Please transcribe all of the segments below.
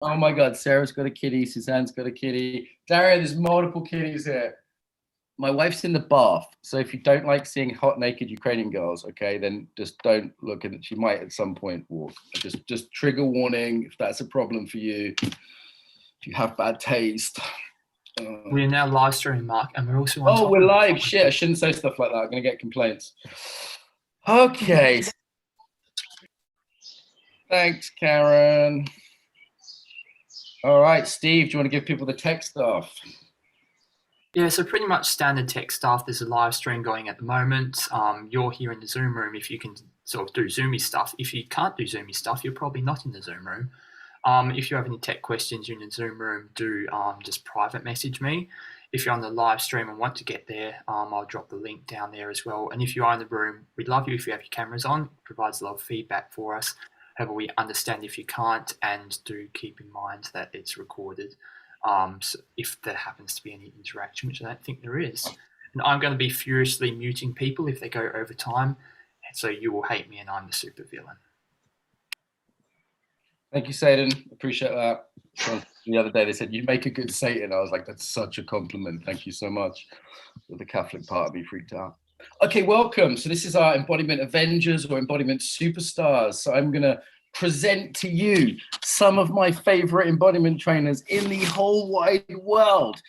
Oh my God, Sarah's got a kitty, Suzanne's got a kitty. Daria, there's multiple kitties here. My wife's in the bath, so if you don't like seeing hot naked Ukrainian girls, okay, then just don't look at it. She might at some point walk. Just trigger warning if that's a problem for you. If you have bad taste. We are now live streaming, Mark, and we're also on. Oh, we're live. Shit, I shouldn't say stuff like that. I'm gonna get complaints. Okay. Thanks, Karen. All right, Steve, do you want to give people the tech stuff? Yeah, so pretty much standard tech stuff. There's a live stream going at the moment. You're here in the Zoom room if you can sort of do Zoomy stuff. If you can't do Zoomy stuff, you're probably not in the Zoom room. If you have any tech questions, you're in the Zoom room, do just private message me. If you're on the live stream and want to get there, I'll drop the link down there as well. And if you are in the room, we'd love you if you have your cameras on. It provides a lot of feedback for us. However, we understand if you can't, and do keep in mind that it's recorded. So if there happens to be any interaction, which I don't think there is. And I'm going to be furiously muting people if they go over time. And so you will hate me and I'm the super villain. Thank you, Satan. Appreciate that. So the other day they said, you make a good Satan. I was like, that's such a compliment. Thank you so much. The Catholic part of me freaked out. Okay, welcome. So this is our Embodiment Avengers or Embodiment Superstars. So I'm going to present to you some of my favorite embodiment trainers in the whole wide world.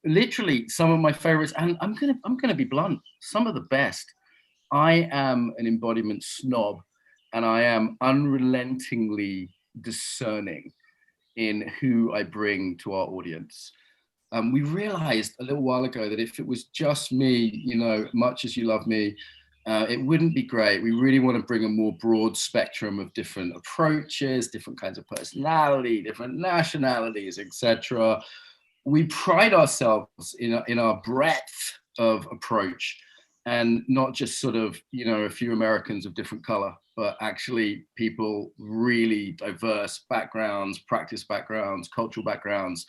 Literally some of my favorites, and I'm gonna be blunt, some of the best. I am an embodiment snob, and I am unrelentingly discerning in who I bring to our audience. We realized a little while ago that if it was just me, you know, much as you love me, it wouldn't be great. We really want to bring a more broad spectrum of different approaches, different kinds of personality, different nationalities, etc. We pride ourselves in our breadth of approach, and not just sort of, you know, a few Americans of different color, but actually people really diverse backgrounds, practice backgrounds, cultural backgrounds.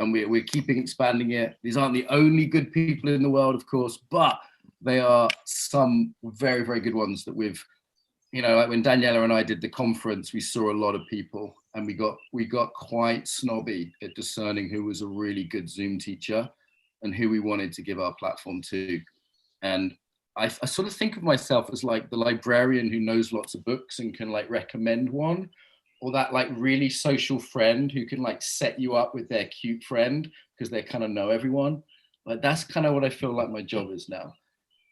And we're keeping expanding it. These aren't the only good people in the world, of course, but they are some very, very good ones that we've, you know, like when Daniela and I did the conference, we saw a lot of people, and we got quite snobby at discerning who was a really good Zoom teacher and who we wanted to give our platform to. And I sort of think of myself as like the librarian who knows lots of books and can like recommend one, or that like really social friend who can like set you up with their cute friend because they kind of know everyone. Like that's kind of what I feel like my job is now.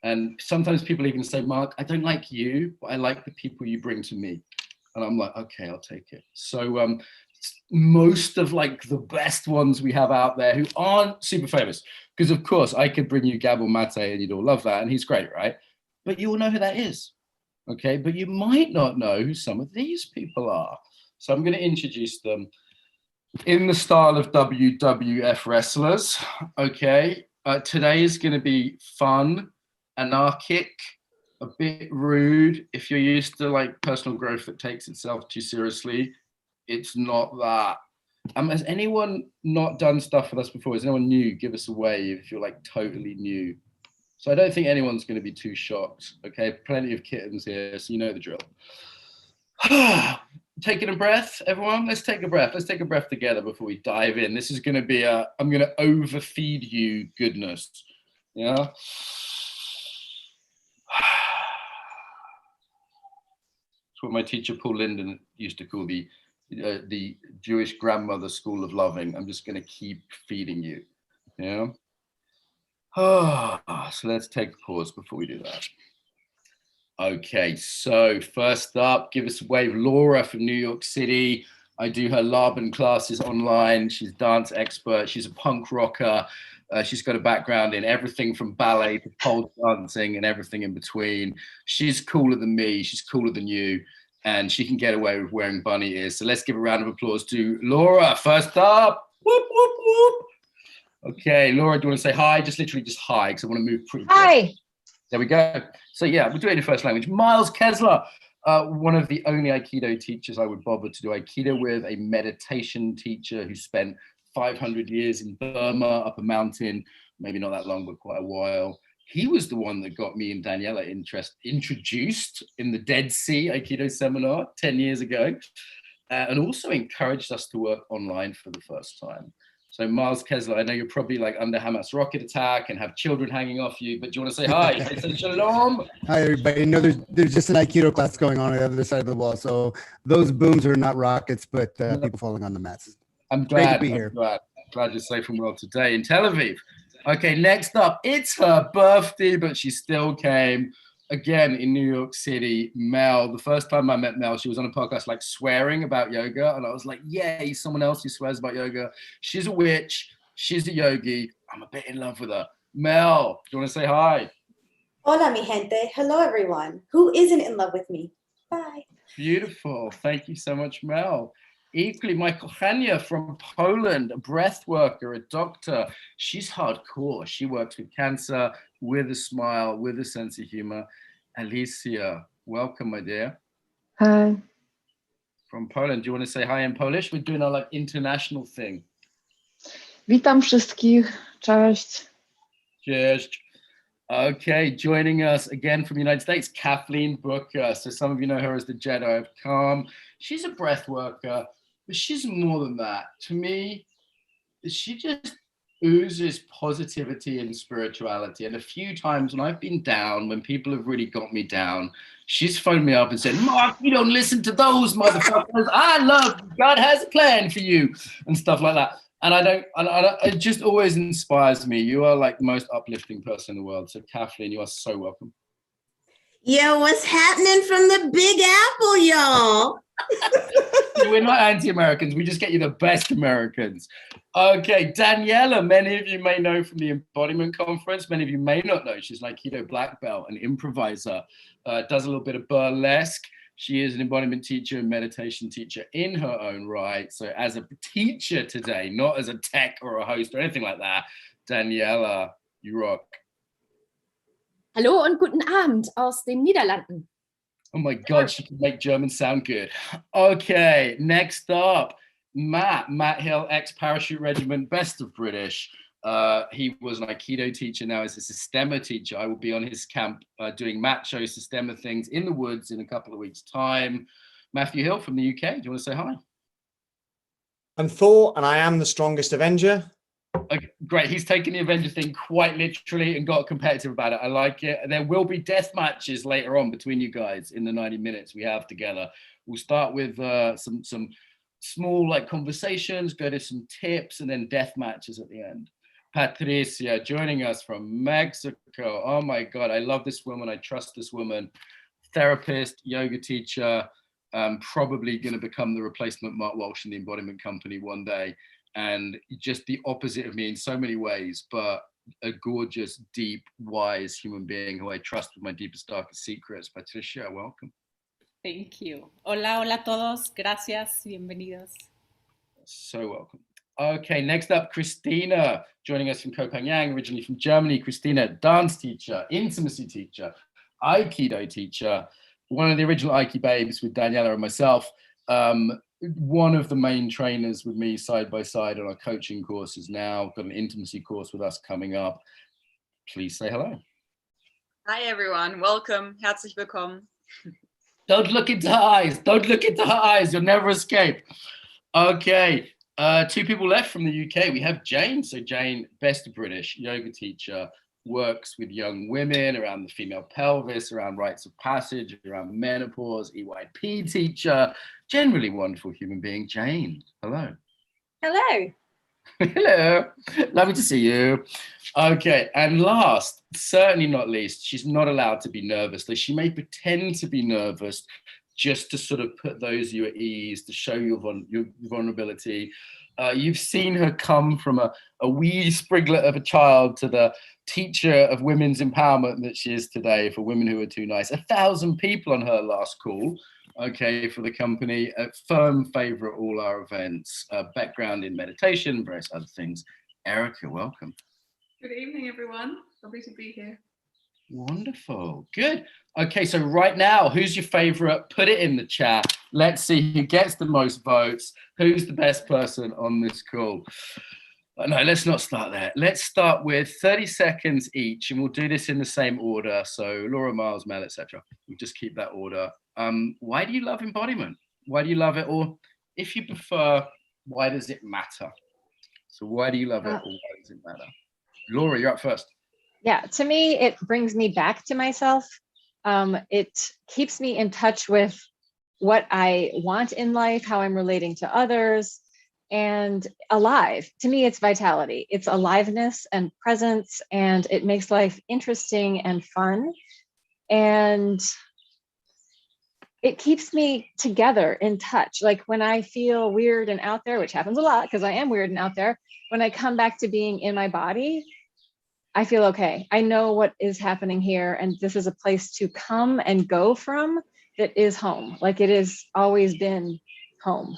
And sometimes people even say, Mark, I don't like you, but I like the people you bring to me. And I'm like, okay, I'll take it. So most of like the best ones we have out there who aren't super famous, because of course I could bring you Gabor Mate and you'd all love that. And he's great, right? But you all know who that is. Okay, but you might not know who some of these people are. So I'm going to introduce them in the style of WWF wrestlers. Okay, today is going to be fun, anarchic, a bit rude. If you're used to like personal growth that takes itself too seriously, it's not that. Has anyone not done stuff with us before? Is anyone new? Give us a wave if you're like totally new. So I don't think anyone's going to be too shocked. Okay, plenty of kittens here, so you know the drill. Taking a breath, everyone. Let's take a breath. Let's take a breath together before we dive in. This is going to be I'm going to overfeed you goodness. Yeah. It's what my teacher Paul Linden used to call the Jewish grandmother school of loving. I'm just going to keep feeding you. Yeah. So let's take a pause before we do that. Okay, so first up, give us a wave, Laura from New York City. I do her Laban classes online. She's a dance expert. She's a punk rocker. She's got a background in everything from ballet to pole dancing and everything in between. She's cooler than me. She's cooler than you. And she can get away with wearing bunny ears. So let's give a round of applause to Laura. First up. Whoop, whoop, whoop. Okay, Laura, do you want to say hi? Just literally just hi, because I want to move pretty quick. Hi. There we go. So yeah, we're doing the first language. Miles Kessler, one of the only Aikido teachers I would bother to do Aikido with, a meditation teacher who spent 500 years in Burma, up a mountain, maybe not that long, but quite a while. He was the one that got me and Daniela introduced in the Dead Sea Aikido seminar 10 years ago. and also encouraged us to work online for the first time. So Miles Kessler, I know you're probably like under Hamas rocket attack and have children hanging off you, but do you want to say hi? Say shalom. Hi, everybody. No, there's just an Aikido class going on the other side of the wall. So those booms are not rockets, but people falling on the mats. I'm glad. Great to be here. Glad you're safe and well today in Tel Aviv. Okay, next up, it's her birthday, but she still came. Again, in New York City, Mel. The first time I met Mel, she was on a podcast like swearing about yoga. And I was like, yay, someone else who swears about yoga. She's a witch. She's a yogi. I'm a bit in love with her. Mel, do you want to say hi? Hola, mi gente. Hello, everyone. Who isn't in love with me? Bye. Beautiful. Thank you so much, Mel. Equally, my kochania from Poland, a breath worker, a doctor. She's hardcore. She works with cancer, with a smile, with a sense of humor. Alicja, welcome, my dear. Hi. From Poland. Do you want to say hi in Polish? We're doing our like international thing. Witam wszystkich. Cześć. Cheers. Okay, joining us again from the United States, Kathleen Booker. So some of you know her as the Jedi of Calm. She's a breath worker, but she's more than that. To me, she just oozes positivity and spirituality. And a few times when I've been down, when people have really got me down, she's phoned me up and said, Mark, you don't listen to those motherfuckers. I love you. God has a plan for you and stuff like that. And it just always inspires me. You are like the most uplifting person in the world. So Kathleen, you are so welcome. Yo, what's happening from the Big Apple, y'all? We're not anti-Americans. We just get you the best Americans. Okay, Daniela, many of you may know from the Embodiment Conference. Many of you may not know. She's an Aikido black belt, an improviser, does a little bit of burlesque. She is an embodiment teacher and meditation teacher in her own right. So as a teacher today, not as a tech or a host or anything like that, Daniela, you rock. Hallo und guten Abend aus den Niederlanden. Oh my God, she can make German sound good. Okay, next up, Matt Hill, ex-parachute regiment, best of British. He was an Aikido teacher, now is a Systema teacher. I will be on his camp doing macho Systema things in the woods in a couple of weeks' time. Matthew Hill from the UK, do you want to say hi? I'm Thor, and I am the strongest Avenger. Okay, great, he's taken the Avenger thing quite literally and got competitive about it. I like it. There will be death matches later on between you guys in the 90 minutes we have together. We'll start with some small like conversations, go to some tips, and then death matches at the end. Patricia joining us from Mexico. Oh my God, I love this woman. I trust this woman. Therapist, yoga teacher, probably going to become the replacement Mark Walsh in the Embodiment Company one day. And just the opposite of me in so many ways, but a gorgeous, deep, wise human being who I trust with my deepest, darkest secrets. Patricia, welcome. Thank you. Hola, hola a todos. Gracias. Bienvenidos. So welcome. Okay, next up, Christina, joining us from Copenhagen, originally from Germany. Christina, dance teacher, intimacy teacher, Aikido teacher, one of the original Aiki babes with Daniela and myself. One of the main trainers with me side by side on our coaching courses now. Got an intimacy course with us coming up. Please say hello. Hi, everyone. Welcome. Herzlich willkommen. Don't look into her eyes. Don't look into her eyes. You'll never escape. Okay. Two people left from the UK. We have Jane. So Jane, best of British, yoga teacher, works with young women around the female pelvis, around rites of passage, around menopause, EYP teacher, generally wonderful human being. Jane, hello. Hello. Hello. Lovely to see you. Okay. And last, certainly not least, she's not allowed to be nervous. Though she may pretend to be nervous just to sort of put those of you at ease, to show your vulnerability. You've seen her come from a wee spriglet of a child to the teacher of women's empowerment that she is today for women who are too nice. 1,000 people on her last call, okay, for the company. A firm favorite all our events, background in meditation, various other things. Erika, welcome. Good evening, everyone. Lovely to be here. Wonderful. Good. Okay, so right now, who's your favorite? Put it in the chat. Let's see who gets the most votes. Who's the best person on this call? No, let's not start there. Let's start with 30 seconds each, and we'll do this in the same order. So Laura, Miles, Mel, etc. We'll just keep that order. Why do you love embodiment? Why do you love it? Or if you prefer, why does it matter? So why do you love it, or why does it matter? Laura, you're up first. Yeah, to me, it brings me back to myself. It keeps me in touch with what I want in life, how I'm relating to others, and alive. To me, it's vitality. It's aliveness and presence, and it makes life interesting and fun. And it keeps me together in touch. Like when I feel weird and out there, which happens a lot because I am weird and out there, when I come back to being in my body, I feel okay. I know what is happening here, and this is a place to come and go from that is home. Like it has always been home.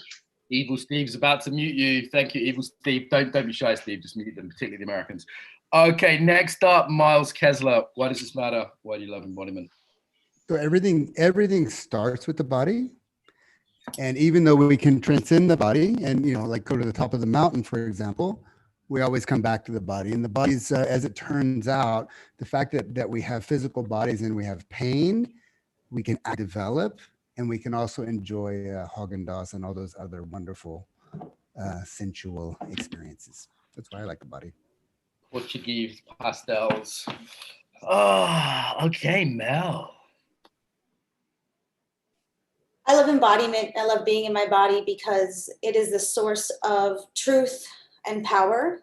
Evil Steve's about to mute you. Thank you, Evil Steve. Don't be shy, Steve. Just mute them, particularly the Americans. Okay, next up, Miles Kessler. Why does this matter? Why do you love embodiment? So everything starts with the body. And even though we can transcend the body and, like go to the top of the mountain, for example, we always come back to the body. And the body's, as it turns out, the fact that we have physical bodies and we have pain, we can develop, and we can also enjoy Haagen-Dazs and all those other wonderful sensual experiences. That's why I like the body. Portuguese pastels. Oh, okay, Mel. I love embodiment. I love being in my body because it is the source of truth and power.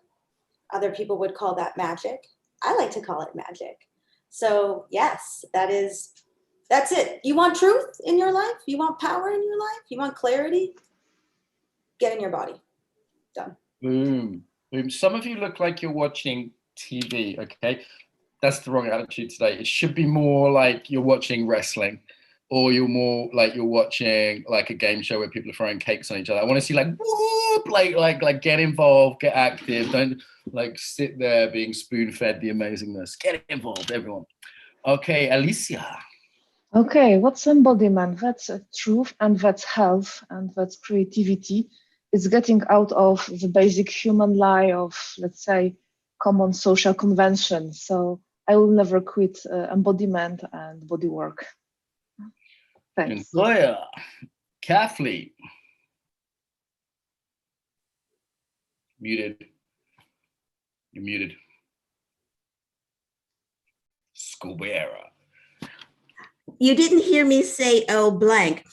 Other people would call that magic. I like to call it magic. So yes, that's it. You want truth in your life? You want power in your life? You want clarity? Get in your body. Done. Boom. Boom. Some of you look like you're watching TV, okay? That's the wrong attitude today. It should be more like you're watching wrestling, or you're more like you're watching like a game show where people are throwing cakes on each other. I want to see like, whoop, like get involved, get active. Don't like sit there being spoon-fed the amazingness. Get involved, everyone. Okay, Alicia. Okay, what's embodiment? That's truth, and that's health, and that's creativity. It's getting out of the basic human lie of, let's say, common social convention. So I will never quit embodiment and body work. Thanks. Employer, Kathleen. Muted. You're muted. Square. You didn't hear me say, oh, blank.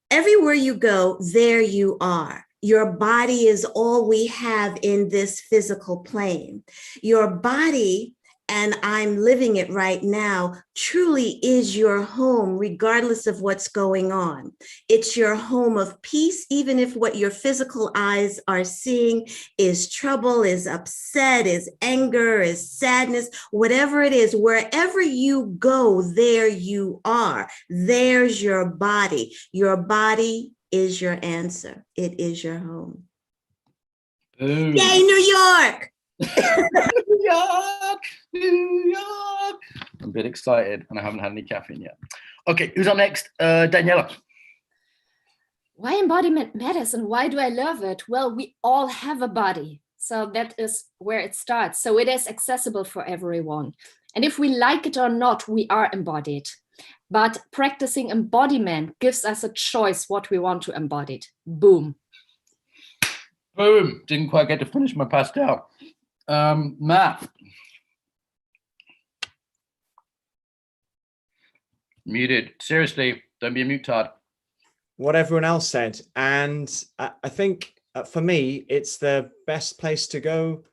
Everywhere you go, there you are. Your body is all we have in this physical plane. Your body, and I'm living it right now, truly is your home, regardless of what's going on. It's your home of peace, even if what your physical eyes are seeing is trouble, is upset, is anger, is sadness, whatever it is, wherever you go, there you are. There's your body. Your body is your answer. It is your home. Boom. Yay, New York! New York, New York. I'm a bit excited and I haven't had any caffeine yet. Okay, who's up next? Daniela. Why embodiment matters and why do I love it? Well, we all have a body. So that is where it starts. So it is accessible for everyone. And if we like it or not, we are embodied. But practicing embodiment gives us a choice what we want to embody. Boom. Boom. Didn't quite get to finish my pastel. Matt. Muted. Seriously, don't be a mutard. What everyone else said. And I think for me, it's the best place to go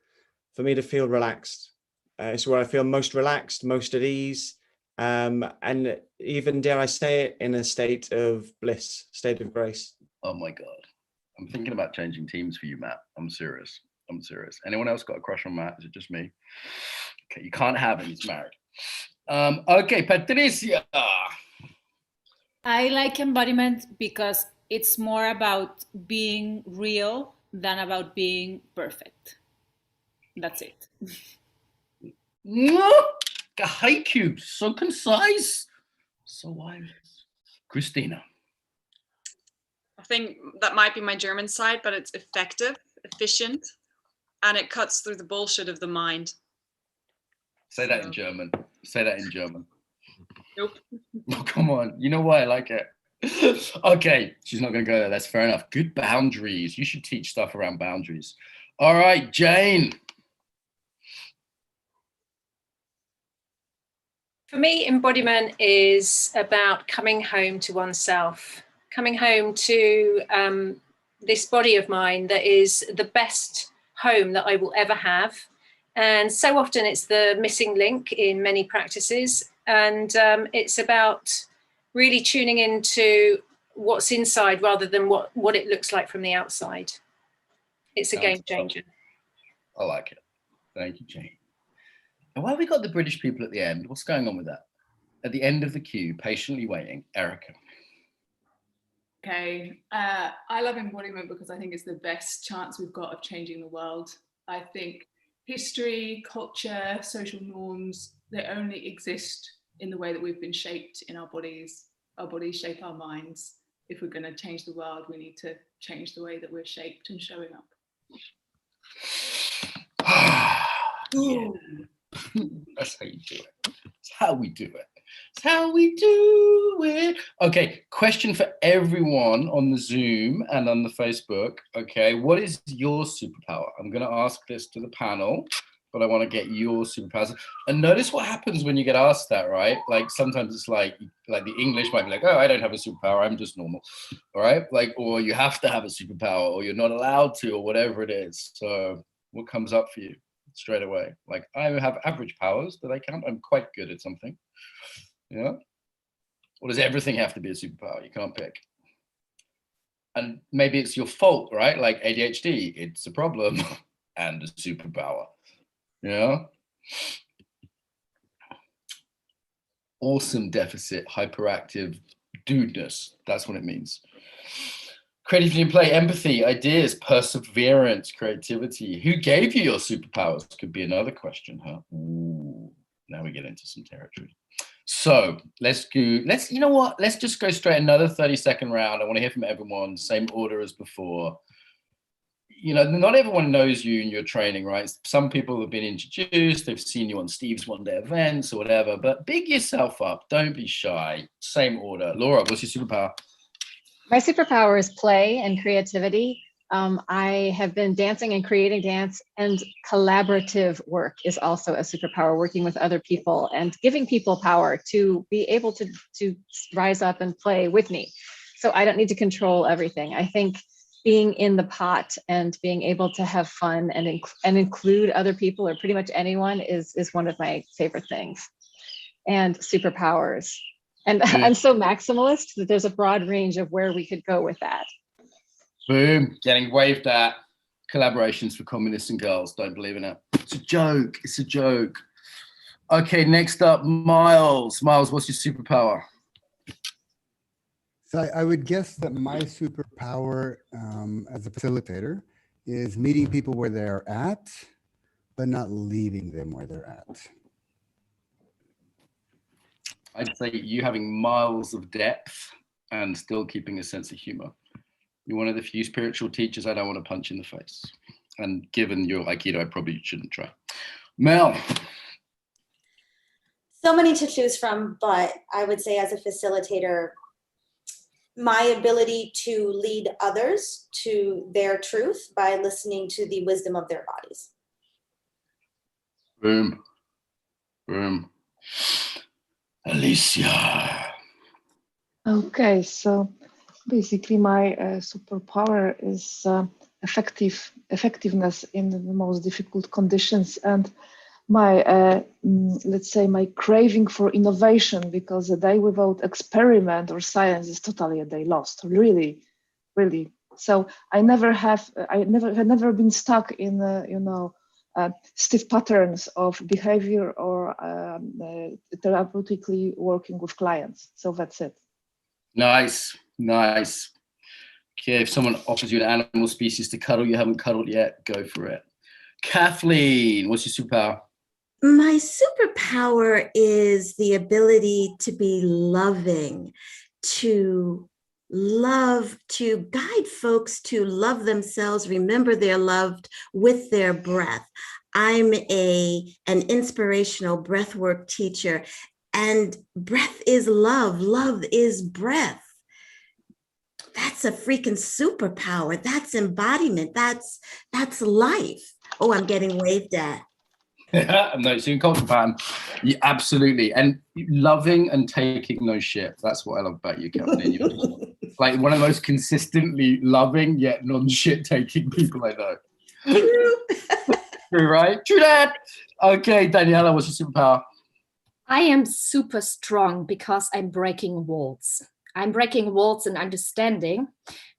for me to feel relaxed. It's where I feel most relaxed, most at ease. And even, dare I say it, in a state of bliss, state of grace. Oh my God. I'm thinking about changing teams for you, Matt. I'm serious. I'm serious. Anyone else got a crush on Matt? Is it just me? Okay, you can't have him. He's married. Okay, Patricia. I like embodiment because it's more about being real than about being perfect. That's it. Haiku, so concise, so wise. Christina. I think that might be my German side, but it's effective, efficient, and it cuts through the bullshit of the mind. Say that in German. Say that in German. Nope. Oh, come on. You know why I like it? Okay, she's not going to go there. That's fair enough. Good boundaries. You should teach stuff around boundaries. All right, Jane. For me, embodiment is about coming home to oneself, coming home to this body of mine that is the best home that I will ever have. And so often it's the missing link in many practices. And it's about really tuning into what's inside rather than what it looks like from the outside. It's a game changer. I like it. Thank you, Jane. And why have we got the British people at the end? What's going on with that? At the end of the queue, patiently waiting, Erika. Okay, I love embodiment because I think it's the best chance we've got of changing the world. I think history, culture, social norms, they only exist in the way that we've been shaped in our bodies. Our bodies shape our minds. If we're going to change the world, we need to change the way that we're shaped and showing up. Yeah. That's how you do it. It's how we do it. It's how we do it. Okay, question for everyone on the Zoom and on the Facebook. Okay, what is your superpower? I'm going to ask this to the panel, but I want to get your superpowers. And notice what happens when you get asked that, right? Like sometimes it's like the English might be like, oh, I don't have a superpower, I'm just normal. All right, like, or you have to have a superpower, or you're not allowed to, or whatever it is. So what comes up for you straight away? Like, I have average powers. Do they count? I'm quite good at something. Yeah. Or does everything have to be a superpower? You can't pick. And maybe it's your fault, right? Like ADHD, it's a problem and a superpower. Yeah. Awesome deficit, hyperactive dudeness. That's what it means. Creativity in play, empathy, ideas, perseverance, creativity. Who gave you your superpowers? Could be another question, huh? Ooh, now we get into some territory. So you know what? Let's just go straight another 30-second round. I want to hear from everyone, same order as before. You know, not everyone knows you in your training, right? Some people have been introduced, they've seen you on Steve's one-day events or whatever, but big yourself up. Don't be shy. Same order. Laura, what's your superpower? My superpower is play and creativity. I have been dancing and creating dance, and collaborative work is also a superpower, working with other people and giving people power to be able to rise up and play with me. So I don't need to control everything. I think being in the pot and being able to have fun and include other people or pretty much anyone is one of my favorite things. And superpowers. And I'm so maximalist that there's a broad range of where we could go with that. Boom, getting waved at. Collaborations for communists and girls. Don't believe in it. It's a joke. It's a joke. Okay, next up, Miles. Miles, what's your superpower? So I would guess that my superpower as a facilitator is meeting people where they're at, but not leaving them where they're at. I'd say you having miles of depth and still keeping a sense of humor. You're one of the few spiritual teachers I don't want to punch in the face. And given your Aikido, I probably shouldn't try. Mel. So many to choose from, but I would say as a facilitator, my ability to lead others to their truth by listening to the wisdom of their bodies. Boom. Boom. Alicia. Okay, so basically my superpower is effectiveness in the most difficult conditions, and my let's say my craving for innovation, because a day without experiment or science is totally a day lost, really. So I have never been stuck in stiff patterns of behavior or therapeutically working with clients. So that's it. Nice. Okay, if someone offers you an animal species to cuddle you haven't cuddled yet, go for it. Kathleen, what's your superpower? My superpower is the ability to be loving, to love, to guide folks to love themselves, remember they're loved with their breath. I'm an inspirational breathwork teacher, and breath is love. Love is breath. That's a freaking superpower. That's embodiment. That's life. Oh, I'm getting waved at. No, it's in culture pattern. Yeah, absolutely. And loving and taking no shit. That's what I love about you, Kathleen. You're just like one of the most consistently loving yet non-shit taking people I know. True, right? True that. Okay, Daniela, what's your superpower? I am super strong because I'm breaking walls. I'm breaking walls in understanding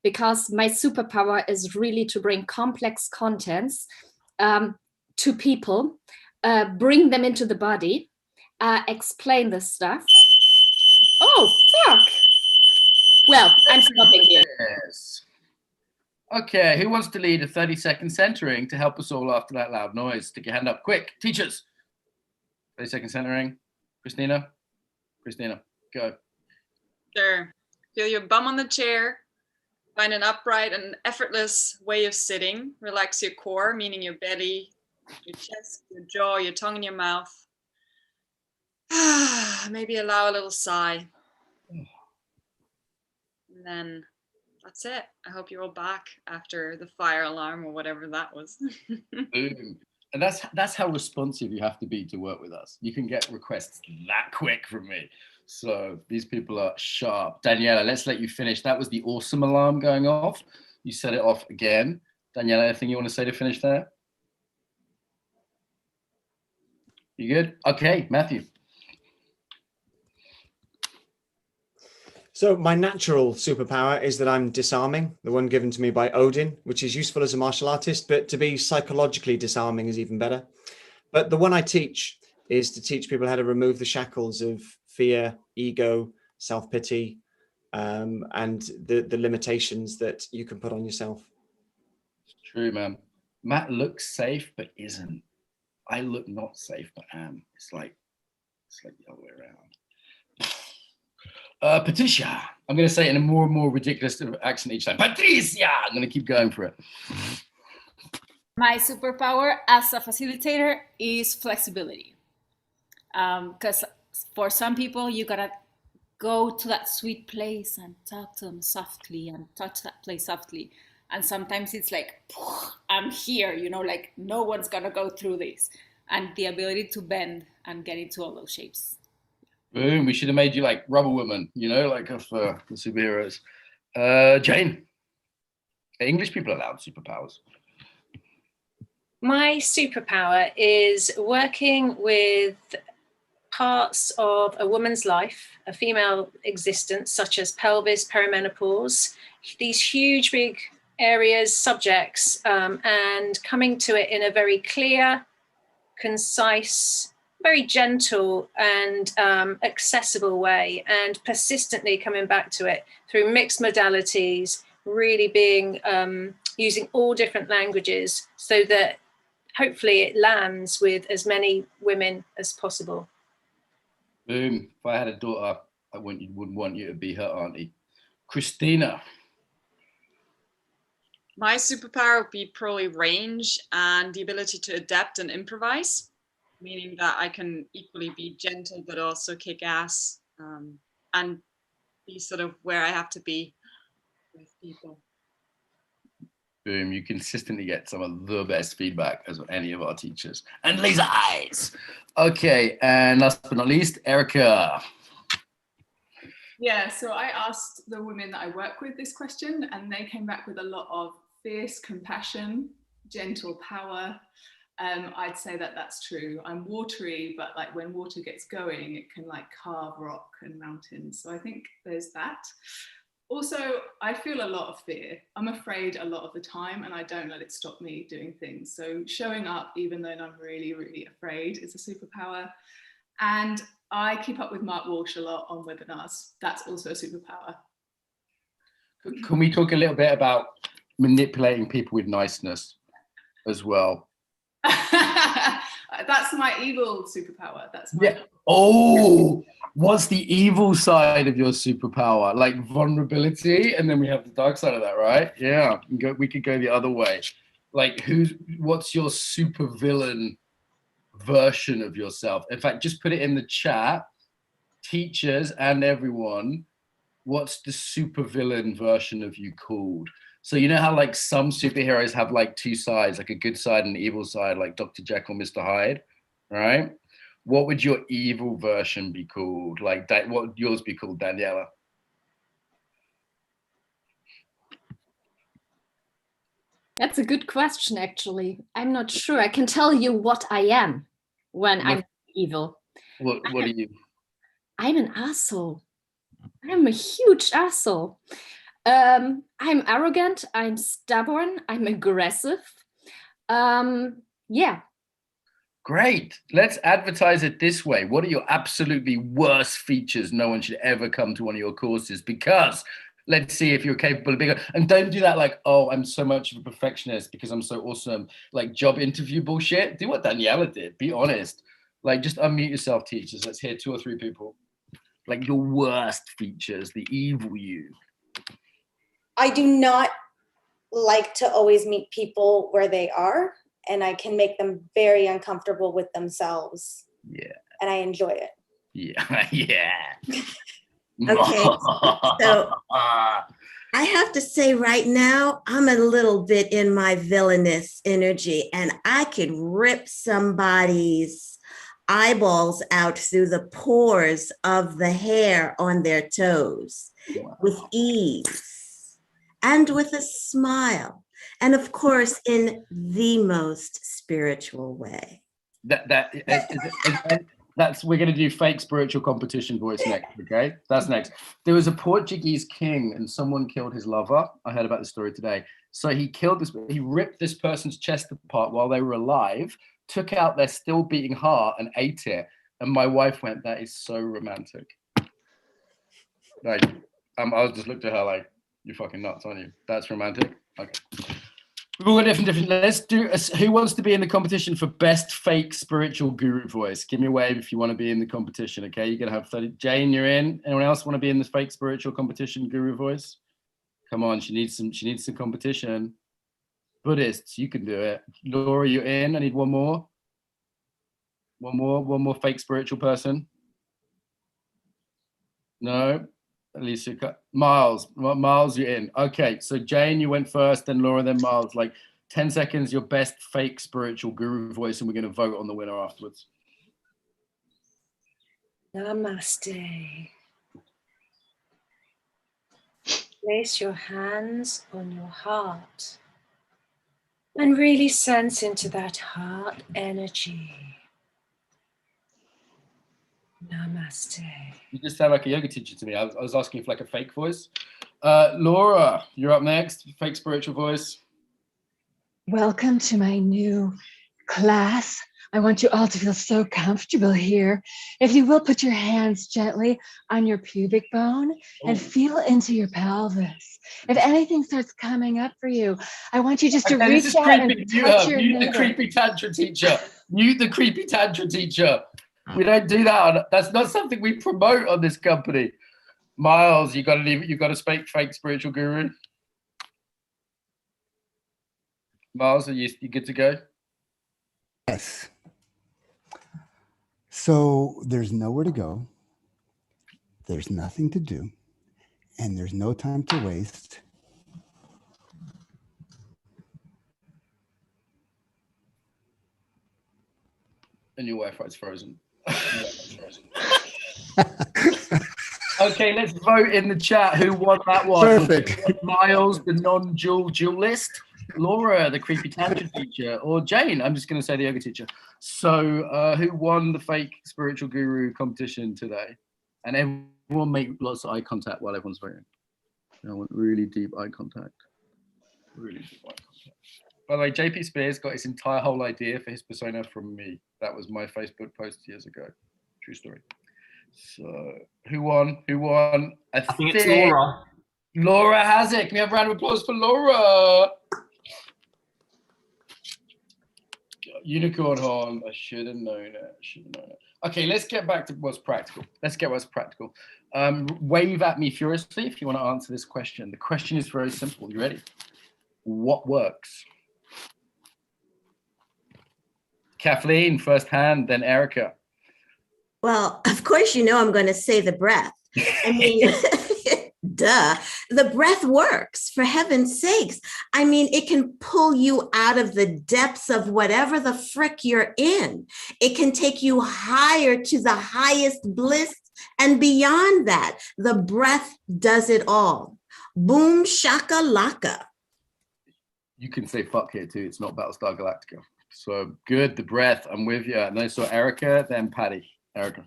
because my superpower is really to bring complex contents to people, bring them into the body, explain the stuff. Oh, fuck. Well, I'm stopping here. Yes. Okay, who wants to lead a 30-second centering to help us all after that loud noise? Stick your hand up, quick. Teachers. 30-second centering. Christina, go. Sure. Feel your bum on the chair. Find an upright and effortless way of sitting. Relax your core, meaning your belly, your chest, your jaw, your tongue, and your mouth. Maybe allow a little sigh. And then that's it. I hope you're all back after the fire alarm or whatever that was. Boom. And that's how responsive you have to be to work with us. You can get requests that quick from me. So these people are sharp. Daniela, let's let you finish. That was the awesome alarm going off. You set it off again. Daniela, anything you want to say to finish there? You good? Okay, Matthew. So my natural superpower is that I'm disarming, the one given to me by Odin, which is useful as a martial artist, but to be psychologically disarming is even better. But the one I teach is to teach people how to remove the shackles of fear, ego, self-pity, and the limitations that you can put on yourself. It's true, man. Matt looks safe, but isn't. I look not safe, but am. It's like the other way around. Patricia, I'm going to say it in a more and more ridiculous accent each time. Patricia, I'm going to keep going for it. My superpower as a facilitator is flexibility. Because for some people, you gotta go to that sweet place and talk to them softly and touch that place softly. And sometimes it's like, I'm here, like no one's gonna go through this. And the ability to bend and get into all those shapes. Boom, we should have made you like Rubber Woman, like of the superheroes. Jane, English people allowed superpowers. My superpower is working with parts of a woman's life, a female existence, such as pelvis, perimenopause, these huge, big areas, subjects, and coming to it in a very clear, concise, very gentle and accessible way, and persistently coming back to it through mixed modalities, really being using all different languages so that hopefully it lands with as many women as possible. Boom. If I had a daughter, I wouldn't want you to be her auntie. Christina. My superpower would be probably range and the ability to adapt and improvise, meaning that I can equally be gentle but also kick ass and be sort of where I have to be with people. Boom, you consistently get some of the best feedback as any of our teachers. And laser eyes. Okay, and last but not least, Erika. Yeah, so I asked the women that I work with this question, and they came back with a lot of fierce compassion, gentle power. I'd say that that's true. I'm watery, but like when water gets going, it can like carve rock and mountains. So I think there's that. Also, I feel a lot of fear. I'm afraid a lot of the time, and I don't let it stop me doing things. So showing up, even though I'm really, really afraid, is a superpower. And I keep up with Mark Walsh a lot on webinars. That's also a superpower. Can we talk a little bit about manipulating people with niceness as well? That's my evil superpower. That's my Oh, what's the evil side of your superpower? Like vulnerability, and then we have the dark side of that, right? Yeah, we could go the other way. Like, what's your supervillain version of yourself? In fact, just put it in the chat, teachers and everyone. what's the supervillain version of you called? So you know how like some superheroes have like two sides, like a good side and an evil side, like Dr. Jekyll, Mr. Hyde, right? What would your evil version be called? Like that, what would yours be called, Daniela? That's a good question, actually. I'm not sure. I can tell you what I am when I'm evil. What are you? I'm an asshole. I'm a huge asshole. I'm arrogant. I'm stubborn. I'm aggressive. Yeah. Great. Let's advertise it this way. What are your absolutely worst features no one should ever come to one of your courses? Because let's see if you're capable of being, and don't do that like, oh, I'm so much of a perfectionist because I'm so awesome, like job interview bullshit. Do what Daniela did. Be honest. Like just unmute yourself, teachers. Let's hear 2 or 3 people. Like your worst features, the evil you. I do not like to always meet people where they are, and I can make them very uncomfortable with themselves. Yeah. And I enjoy it. Yeah. Yeah. Okay. So I have to say right now, I'm a little bit in my villainous energy, and I could rip somebody's eyeballs out through the pores of the hair on their toes with ease and with a smile. And of course, in the most spiritual way. That's we're going to do fake spiritual competition voice next, okay? That's next. There was a Portuguese king and someone killed his lover. I heard about this story today. So he ripped this person's chest apart while they were alive, took out their still beating heart and ate it. And my wife went, that is so romantic. Like, I just looked at her like, you're fucking nuts, aren't you? That's romantic. Okay. We've all got different. Let's do. Who wants to be in the competition for best fake spiritual guru voice? Give me a wave if you want to be in the competition. Okay, you're gonna have 30. Jane, you're in. Anyone else want to be in the fake spiritual competition guru voice? Come on, she needs some competition. Buddhists, you can do it. Laura, you're in. I need one more. One more fake spiritual person. No. Alicia, Miles, you're in. Okay, so Jane, you went first, then Laura, then Miles. Like 10 seconds, your best fake spiritual guru voice, and we're going to vote on the winner afterwards. Namaste. Place your hands on your heart and really sense into that heart energy. Namaste. You just sound like a yoga teacher to me. I was asking for like a fake voice. Laura, you're up next. Fake spiritual voice. Welcome to my new class. I want you all to feel so comfortable here. If you will, put your hands gently on your pubic bone and feel into your pelvis. If anything starts coming up for you, I want you just to reach out and touch your Mute the creepy tantra teacher. Mute the creepy tantra teacher. We don't do that. That's not something we promote on this company. Miles, you got to fake spiritual guru. Miles, are you good to go? Yes. So there's nowhere to go. There's nothing to do. And there's no time to waste. And your Wi-Fi's frozen. Okay, let's vote in the chat who won that one. Perfect. Miles, the non-dual dualist, Laura, the creepy tantra teacher, or Jane, I'm just going to say the yoga teacher. So who won the fake spiritual guru competition today? And everyone make lots of eye contact while everyone's voting. I want really deep eye contact. Really deep eye contact. By the way, JP Spears got his entire whole idea for his persona from me. That was my Facebook post years ago. True story. So who won? I think it's Laura. Laura has it. Can we have a round of applause for Laura? Unicorn horn. I should have known it. Okay, let's get back to what's practical. Wave at me furiously if you want to answer this question. The question is very simple. You ready? What works? Kathleen, first hand, then Erika. Well, of course, you know I'm going to say the breath. I mean, duh. The breath works, for heaven's sakes. I mean, it can pull you out of the depths of whatever the frick you're in. It can take you higher to the highest bliss and beyond that. The breath does it all. Boom, shaka laka. You can say fuck here too. It's not Battlestar Galactica. So good, the breath. I'm with you. And then so Erika, then Patty. Erika.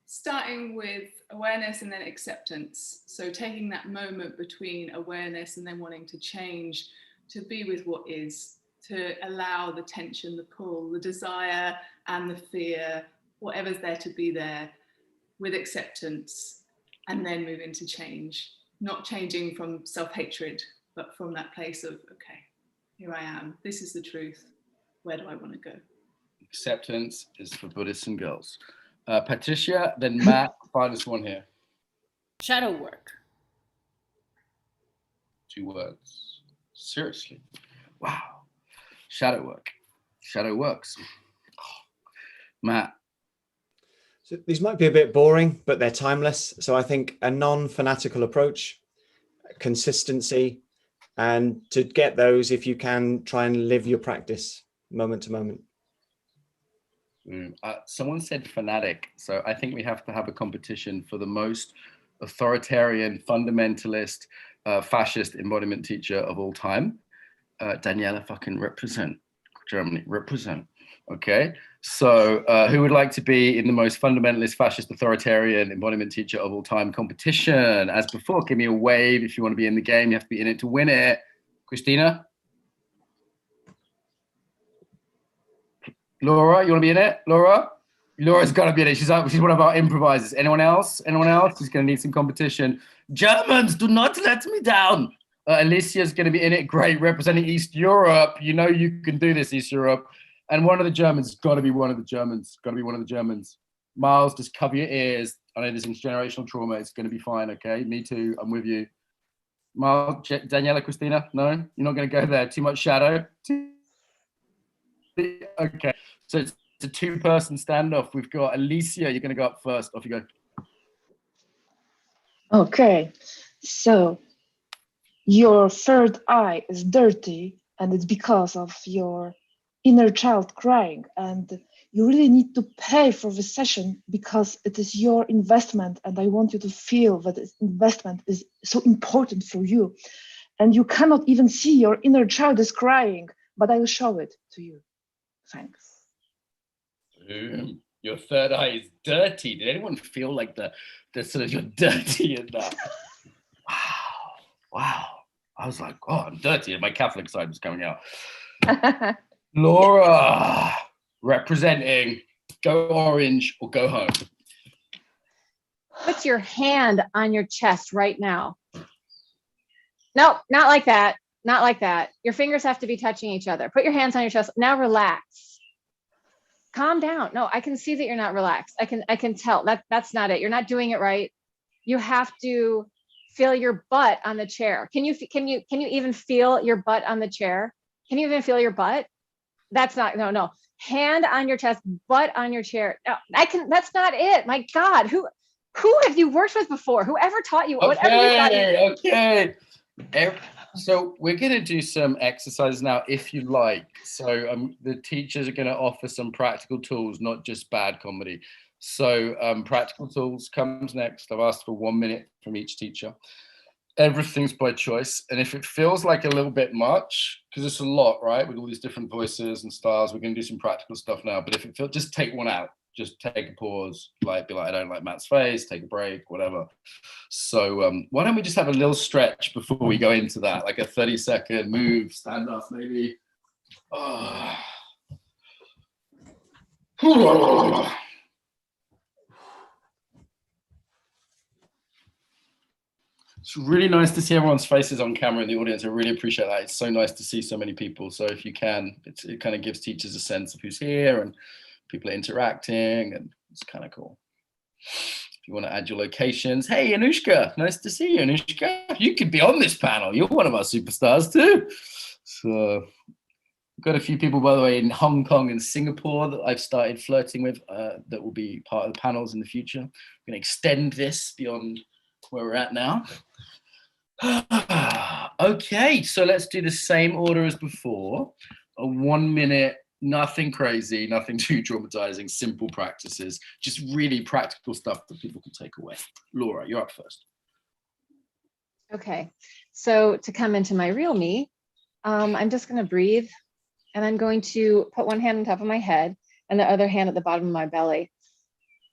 Starting with awareness and then acceptance. So taking that moment between awareness and then wanting to change, to be with what is, to allow the tension, the pull, the desire and the fear, whatever's there to be there, with acceptance, and then move into change. Not changing from self-hatred, but from that place of, okay, here I am. This is the truth. Where do I want to go? Acceptance is for Buddhists and girls. Patricia, then Matt, finest one here. Shadow work. 2 words. Seriously. Wow. Shadow work. Shadow works. Matt. So these might be a bit boring, but they're timeless. So I think a non-fanatical approach, consistency, and to get those, if you can, try and live your practice moment to moment. Someone said fanatic. So I think we have to have a competition for the most authoritarian, fundamentalist, fascist embodiment teacher of all time. Daniela, fucking represent. Germany, represent. Okay, so who would like to be in the most fundamentalist, fascist, authoritarian embodiment teacher of all time competition? As before, give me a wave if you want to be in the game. You have to be in it to win it. Christina? Laura, you want to be in it? Laura's got to be in it. She's one of our improvisers. Anyone else? Anyone else? She's going to need some competition. Germans, do not let me down. Alicia's going to be in it. Great, representing East Europe. You know you can do this, East Europe. And one of the Germans, got to be one of the Germans. Got to be one of the Germans. Miles, just cover your ears. I know there's intergenerational trauma. It's going to be fine, okay? Me too. I'm with you. Miles, Daniela, Christina? No? You're not going to go there. Too much shadow? Okay. So it's a 2-person standoff. We've got Alicia. You're going to go up first. Off you go. Okay. So your third eye is dirty, and it's because of your inner child crying, and you really need to pay for the session because it is your investment, and I want you to feel that this investment is so important for you, and you cannot even see your inner child is crying, but I will show it to you. Thanks. Your third eye is dirty. Did anyone feel like the sort of you're dirty in that? Wow. I was like, oh, I'm dirty, and my Catholic side was coming out. Laura, representing go orange or go home. Put your hand on your chest right now. No, not like that. Not like that. Your fingers have to be touching each other. Put your hands on your chest. Now relax. Calm down. No, I can see that you're not relaxed. I can tell that's not it. You're not doing it right. You have to feel your butt on the chair. Can you even feel your butt on the chair? Can you even feel your butt? That's not, no. Hand on your chest, butt on your chair. No, that's not it. My God, who have you worked with before? Whoever taught you, whatever you thought you did. Okay. So we're going to do some exercises now, if you like. So the teachers are going to offer some practical tools, not just bad comedy. So practical tools comes next. I've asked for 1 minute from each teacher. Everything's by choice. And if it feels like a little bit much, because it's a lot, right? With all these different voices and styles, we're going to do some practical stuff now. But if it feels, just take one out. Just take a pause, be like, I don't like Matt's face, take a break, whatever. So why don't we just have a little stretch before we go into that, like a 30-second move, stand up maybe. It's really nice to see everyone's faces on camera in the audience. I really appreciate that. It's so nice to see so many people. So if you can, it kind of gives teachers a sense of who's here and people are interacting, and it's kind of cool. If you want to add your locations, hey, Anushka, nice to see you, Anushka. You could be on this panel. You're one of our superstars too. So Got a few people, by the way, in Hong Kong and Singapore that I've started flirting with that will be part of the panels in the future. I'm going to extend this beyond where we're at now. Okay, so let's do the same order as before. A 1 minute, nothing crazy, nothing too traumatizing, simple practices, just really practical stuff that people can take away. Laura, you're up first. Okay, so to come into my real me, I'm just going to breathe, and I'm going to put one hand on top of my head and the other hand at the bottom of my belly.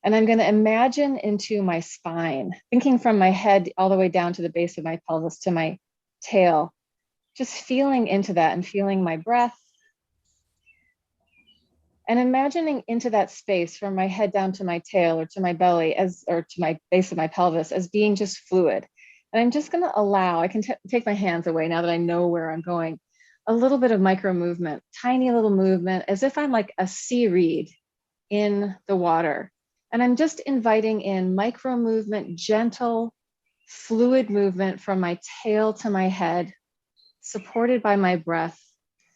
And I'm going to imagine into my spine, thinking from my head all the way down to the base of my pelvis to my tail, just feeling into that and feeling my breath. And imagining into that space from my head down to my tail or to my belly or to my base of my pelvis as being just fluid. And I'm just going to allow, I can take my hands away now that I know where I'm going, a little bit of micro movement, tiny little movement, as if I'm like a sea reed in the water. And I'm just inviting in micro movement, gentle, fluid movement from my tail to my head, supported by my breath,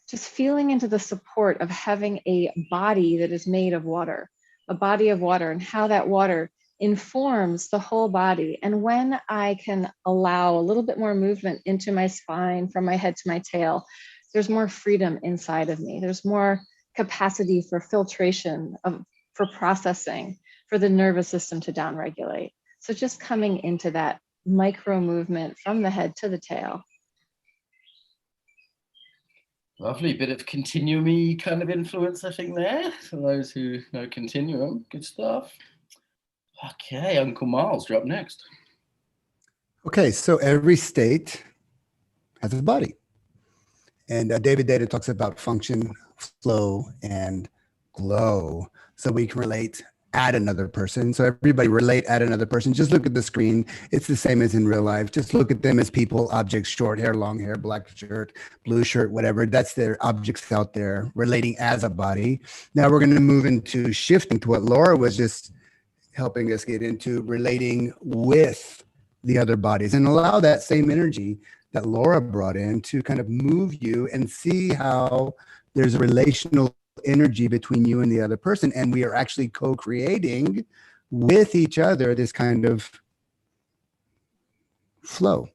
just feeling into the support of having a body that is made of water, a body of water, and how that water informs the whole body. And when I can allow a little bit more movement into my spine from my head to my tail, there's more freedom inside of me. There's more capacity for filtration, for processing, for the nervous system to downregulate. So just coming into that micro movement from the head to the tail. Lovely bit of continuum-y kind of influence, I think, there. For those who know continuum, good stuff. Okay, Uncle Miles, you're up next. Okay, so every state has a body. And David Data talks about function, flow, and glow. So we can relate at another person. So everybody relate at another person. Just look at the screen. It's the same as in real life. Just look at them as people, objects, short hair, long hair, black shirt, blue shirt, whatever. That's their objects out there relating as a body. Now we're going to move into shifting to what Laura was just helping us get into, relating with the other bodies, and allow that same energy that Laura brought in to kind of move you and see how there's a relational energy between you and the other person. And we are actually co-creating with each other this kind of flow.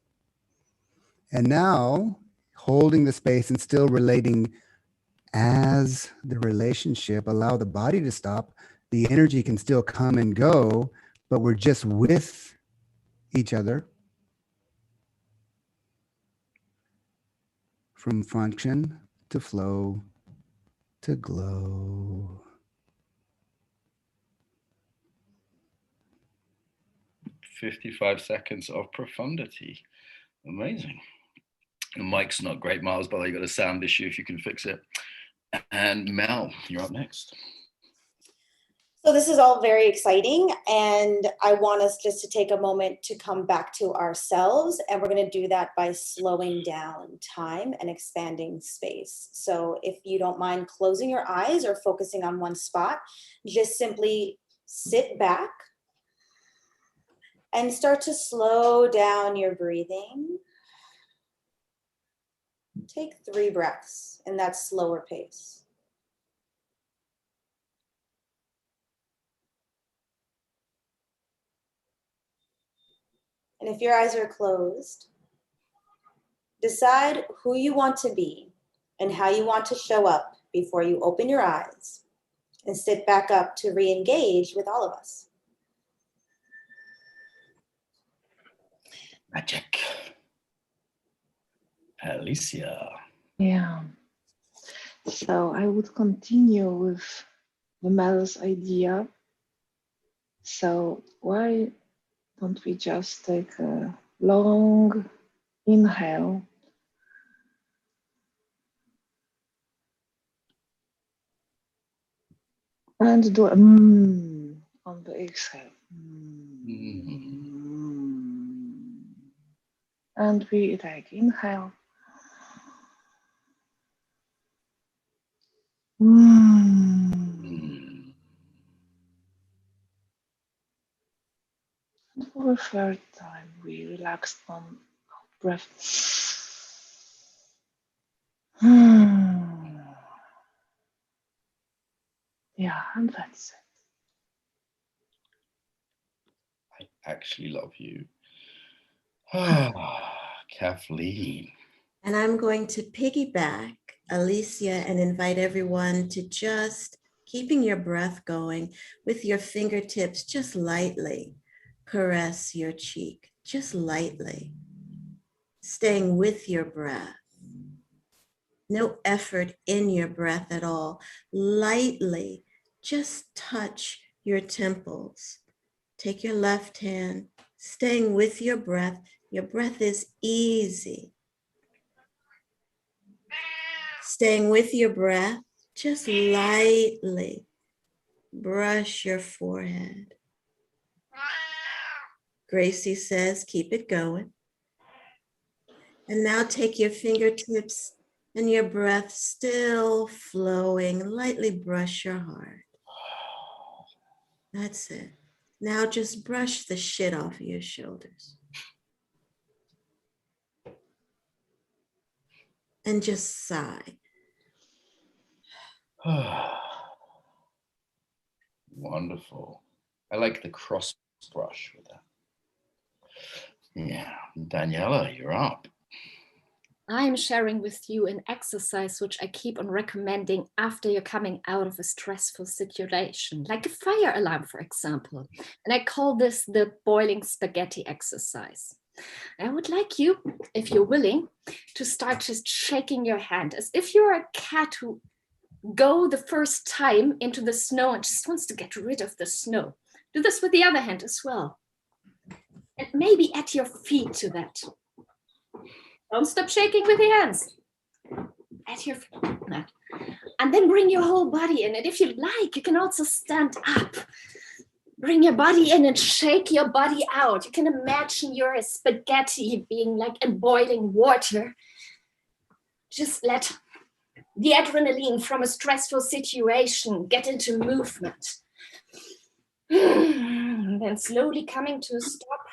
And now holding the space and still relating as the relationship, allow the body to stop. The energy can still come and go, but we're just with each other. From function to flow to glow. 55 seconds of profundity. Amazing. The mic's not great, Miles, but you got a sound issue if you can fix it. And Mel, you're up next. So this is all very exciting, and I want us just to take a moment to come back to ourselves, and we're going to do that by slowing down time and expanding space. So if you don't mind closing your eyes or focusing on one spot, just simply sit back and start to slow down your breathing. Take 3 breaths in that slower pace. And if your eyes are closed, decide who you want to be and how you want to show up before you open your eyes and sit back up to re-engage with all of us. Magic. Alicia. Yeah. So I would continue with the Mel's idea. So why don't we just take a long inhale and do a on the exhale. And we take inhale. And for a third time, we relax on breath. Yeah, and that's it. I actually love you. Kathleen. And I'm going to piggyback Alicia and invite everyone to just keeping your breath going with your fingertips, just lightly caress your cheek, just lightly, staying with your breath. No effort in your breath at all. Lightly, just touch your temples. Take your left hand, staying with your breath. Your breath is easy. Staying with your breath, just lightly brush your forehead. Gracie says, keep it going. And now take your fingertips and your breath still flowing, lightly brush your heart. That's it. Now just brush the shit off of your shoulders. And just sigh. Wonderful. I like the cross brush with that. Yeah, Daniela, you're up. I'm sharing with you an exercise which I keep on recommending after you're coming out of a stressful situation, like a fire alarm, for example. And I call this the boiling spaghetti exercise. I would like you, if you're willing, to start just shaking your hand as if you're a cat who go the first time into the snow and just wants to get rid of the snow. Do this with the other hand as well. And maybe add your feet to that. Don't stop shaking with your hands. Add your feet. And then bring your whole body in. And if you like, you can also stand up. Bring your body in and shake your body out. You can imagine you're a spaghetti being like in boiling water. Just let the adrenaline from a stressful situation get into movement. Then slowly coming to a stop.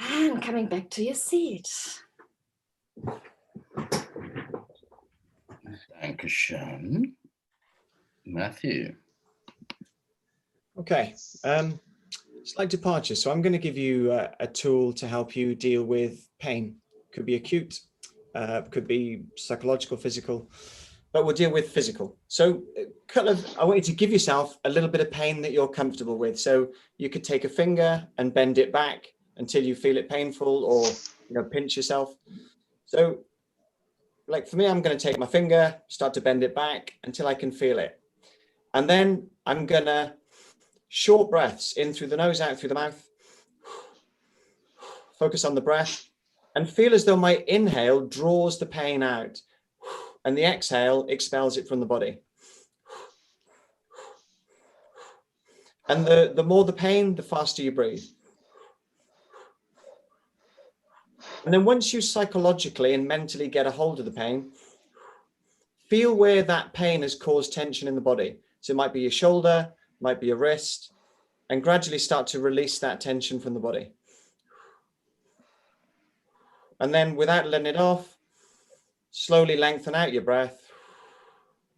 And coming back to your seat. Dankeschön. Matthew. Okay, slight departure. So I'm going to give you a tool to help you deal with pain. Could be acute, could be psychological, physical, but we'll deal with physical. So I want you to give yourself a little bit of pain that you're comfortable with. So you could take a finger and bend it back until you feel it painful, or pinch yourself. So like for me, I'm going to take my finger, start to bend it back until I can feel it. And then I'm going to short breaths in through the nose, out through the mouth. Focus on the breath and feel as though my inhale draws the pain out and the exhale expels it from the body. And the more the pain, the faster you breathe. And then once you psychologically and mentally get a hold of the pain, feel where that pain has caused tension in the body. So it might be your shoulder, might be your wrist, and gradually start to release that tension from the body. And then without letting it off, slowly lengthen out your breath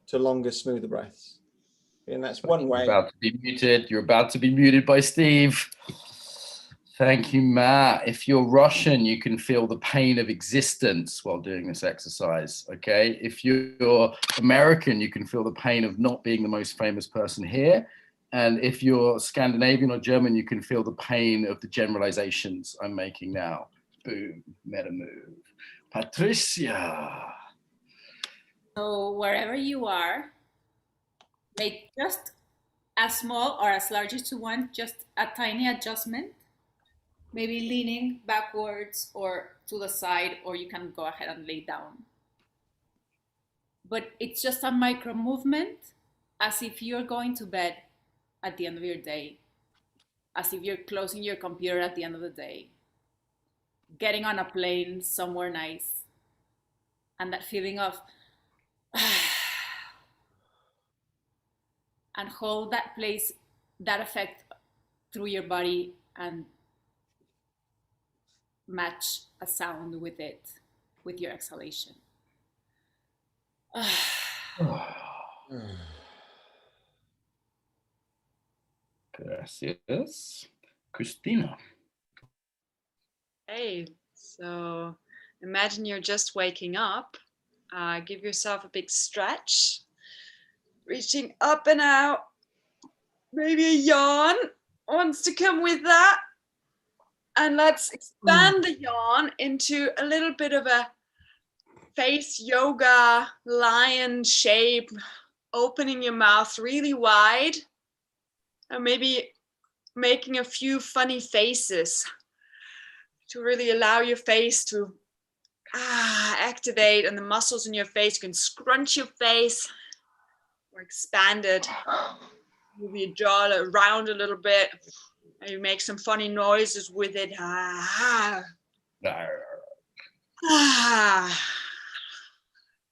to longer, smoother breaths. And that's one way. You're about to be muted. You're about to be muted by Steve. Thank you, Matt. If you're Russian, you can feel the pain of existence while doing this exercise, okay? If you're American, you can feel the pain of not being the most famous person here. And if you're Scandinavian or German, you can feel the pain of the generalizations I'm making now. Boom, meta move. Patricia. So wherever you are, make just as small or as large as you want, just a tiny adjustment. Maybe leaning backwards or to the side, or you can go ahead and lay down. But it's just a micro movement, as if you're going to bed at the end of your day, as if you're closing your computer at the end of the day, getting on a plane somewhere nice, and that feeling of, and hold that place, that effect through your body and match a sound with it, with your exhalation. Gracias. Christina. Hey, so imagine you're just waking up. Give yourself a big stretch, reaching up and out. Maybe a yawn wants to come with that. And let's expand the yawn into a little bit of a face yoga lion shape, opening your mouth really wide, and maybe making a few funny faces to really allow your face to activate, and the muscles in your face. You can scrunch your face or expand it. Move your jaw around a little bit. Maybe make some funny noises with it. A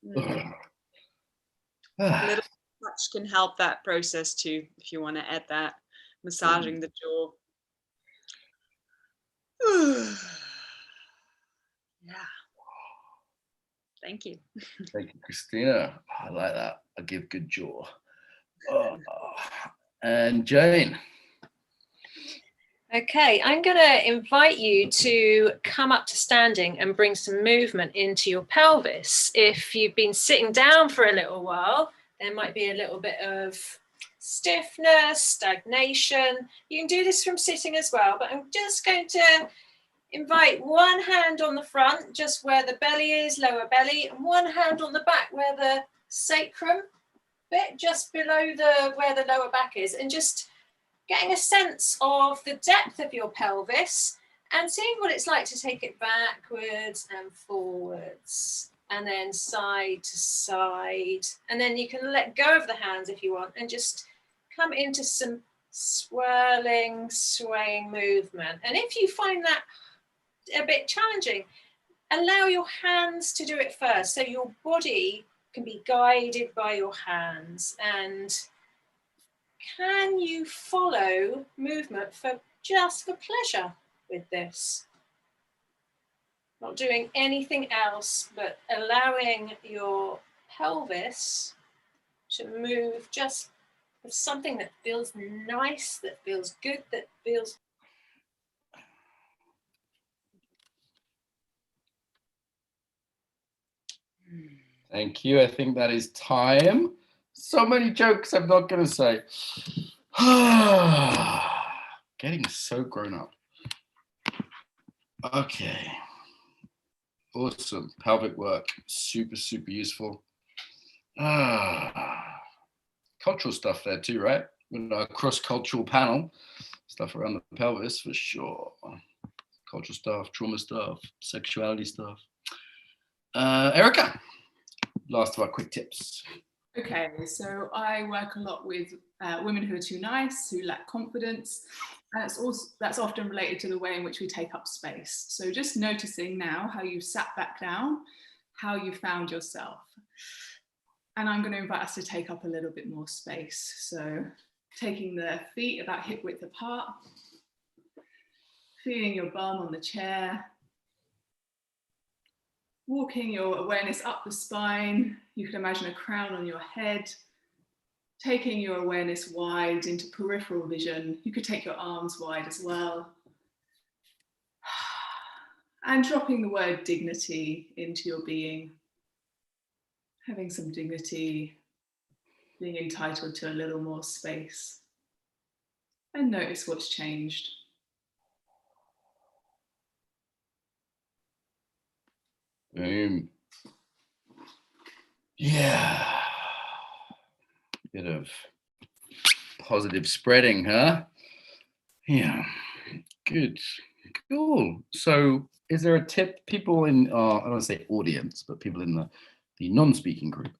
little touch can help that process too, if you want to add that, massaging the jaw. Yeah. Thank you. Thank you, Christina. I like that. I give good jaw. And Jane. Okay, I'm going to invite you to come up to standing and bring some movement into your pelvis. If you've been sitting down for a little while, there might be a little bit of stiffness, stagnation. You can do this from sitting as well, but I'm just going to invite one hand on the front, just where the belly is, lower belly, and one hand on the back where the sacrum bit, just below where the lower back is, and just getting a sense of the depth of your pelvis and seeing what it's like to take it backwards and forwards and then side to side. And then you can let go of the hands if you want and just come into some swirling, swaying movement. And if you find that a bit challenging, allow your hands to do it first, so your body can be guided by your hands. And can you follow movement just for pleasure with this? Not doing anything else, but allowing your pelvis to move just with something that feels nice, that feels good, that feels... Thank you. I think that is time. So many jokes I'm not going to say. Getting so grown up. Okay. Awesome. Pelvic work. Super, super useful. Cultural stuff there too, right? A cross-cultural panel. Stuff around the pelvis for sure. Cultural stuff, trauma stuff, sexuality stuff. Erika, last of our quick tips. Okay, so I work a lot with women who are too nice, who lack confidence, and that's often related to the way in which we take up space. So just noticing now how you sat back down, how you found yourself. And I'm going to invite us to take up a little bit more space. So taking the feet about hip width apart, feeling your bum on the chair, walking your awareness up the spine. You could imagine a crown on your head, taking your awareness wide into peripheral vision. You could take your arms wide as well. And dropping the word dignity into your being. Having some dignity, being entitled to a little more space. And notice what's changed. Boom. Yeah. Bit of positive spreading, huh? Yeah. Good. Cool. So is there a tip, people in, I don't want to say audience, but people in the non-speaking group,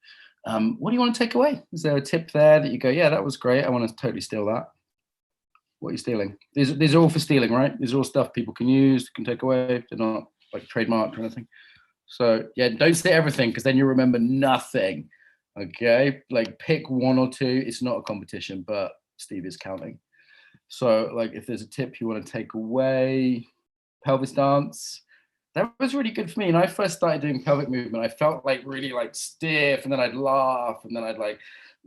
what do you want to take away? Is there a tip there that you go, yeah, that was great, I want to totally steal that? What are you stealing? These are all for stealing, right? These are all stuff people can use, can take away. They're not like trademarked or anything. So yeah, don't say everything, because then you remember nothing. Okay, like pick one or two. It's not a competition, but Steve is counting. So like if there's a tip you want to take away, pelvis dance. That was really good for me. And I first started doing pelvic movement, I felt like really like stiff, and then I'd laugh, and then I'd like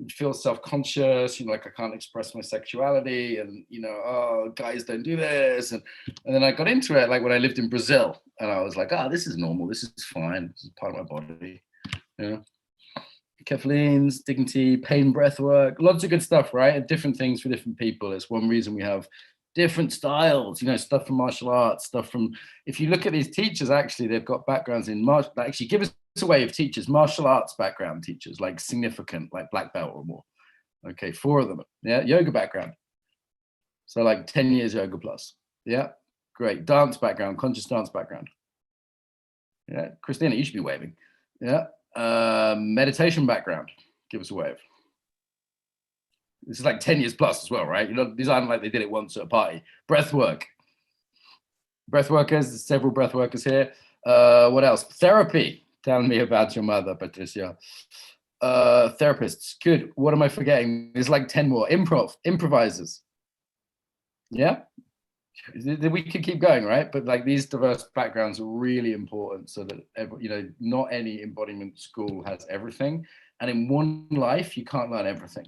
feel self-conscious, you know, like I can't express my sexuality, and you know, oh, guys don't do this, and then I got into it like when I lived in Brazil, and I was like, oh, this is normal, this is fine, this is part of my body, you know. Kathleen's dignity, pain, breath work, lots of good stuff, right? And different things for different people. It's one reason we have different styles, you know, stuff from martial arts, stuff from, if you look at these teachers, actually, they've got backgrounds in martial, actually give us a way of teachers, martial arts background teachers, like significant, like black belt or more. Okay, 4 of them. Yeah, yoga background. So like 10 years yoga plus. Yeah, great. Dance background, conscious dance background. Yeah, Christina, you should be waving. Yeah. Meditation background, give us a wave. This is like 10 years plus as well, right? You know, these aren't like they did it once at a party. Breath work. Breath workers, there's several breath workers here. What else? Therapy. Tell me about your mother, Patricia. Therapists, good. What am I forgetting? There's like 10 more. Improvisers. Yeah? We could keep going, right? But like these diverse backgrounds are really important, so that you know, not any embodiment school has everything, and in one life you can't learn everything.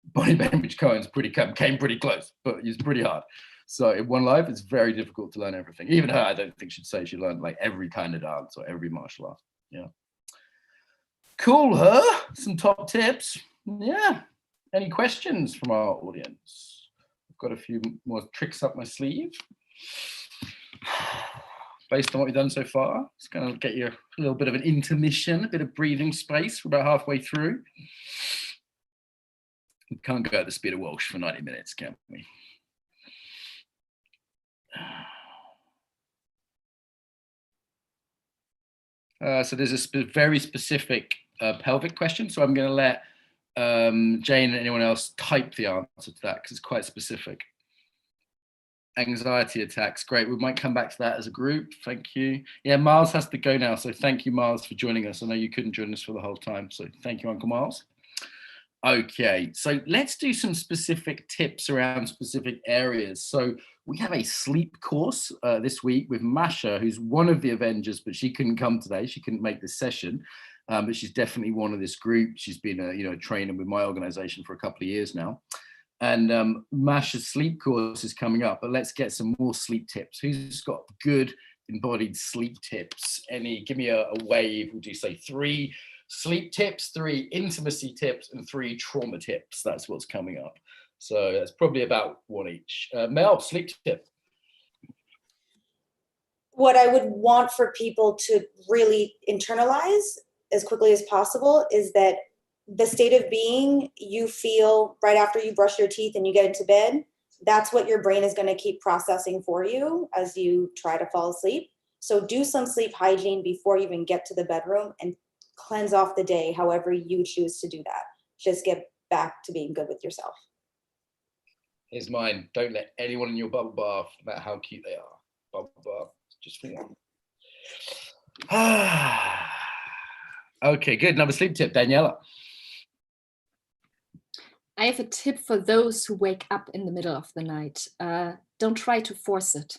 Embodiment Avengers Cohen's came pretty close, but it's pretty hard. So in one life it's very difficult to learn everything. Even her, I don't think she'd say she learned like every kind of dance or every martial art. Yeah, cool. Her some top tips. Yeah, any questions from our audience? Got a few more tricks up my sleeve based on what we've done so far. It's going to get you a little bit of an intermission, a bit of breathing space. We're about halfway through. We can't go at the speed of Walsh for 90 minutes, can we? So there's a very specific pelvic question. So I'm going to let Jane and anyone else type the answer to that because it's quite specific. Anxiety attacks, great. We might come back to that as a group. Thank you. Yeah, Miles has to go now, so thank you, Miles, for joining us. I know you couldn't join us for the whole time, so thank you, Uncle Miles. Okay, so let's do some specific tips around specific areas. So we have a sleep course this week with Masha, who's one of the Avengers, but she couldn't come today. She couldn't make this session. But she's definitely one of this group. She's been a trainer with my organization for a couple of years now. And Masha's sleep course is coming up, but let's get some more sleep tips. Who's got good embodied sleep tips? Give me a wave. Would you say 3 sleep tips, 3 intimacy tips, and 3 trauma tips? That's what's coming up. So that's probably about 1 each. Mel, sleep tip. What I would want for people to really internalize as quickly as possible is that the state of being you feel right after you brush your teeth and you get into bed, that's what your brain is going to keep processing for you as you try to fall asleep. So do some sleep hygiene before you even get to the bedroom and cleanse off the day however you choose to do that. Just get back to being good with yourself. Here's mine. Don't let anyone in your bubble bath, no matter how cute they are. Bubble bath, just for one. Okay, good. Another sleep tip, Daniela. I have a tip for those who wake up in the middle of the night. Don't try to force it.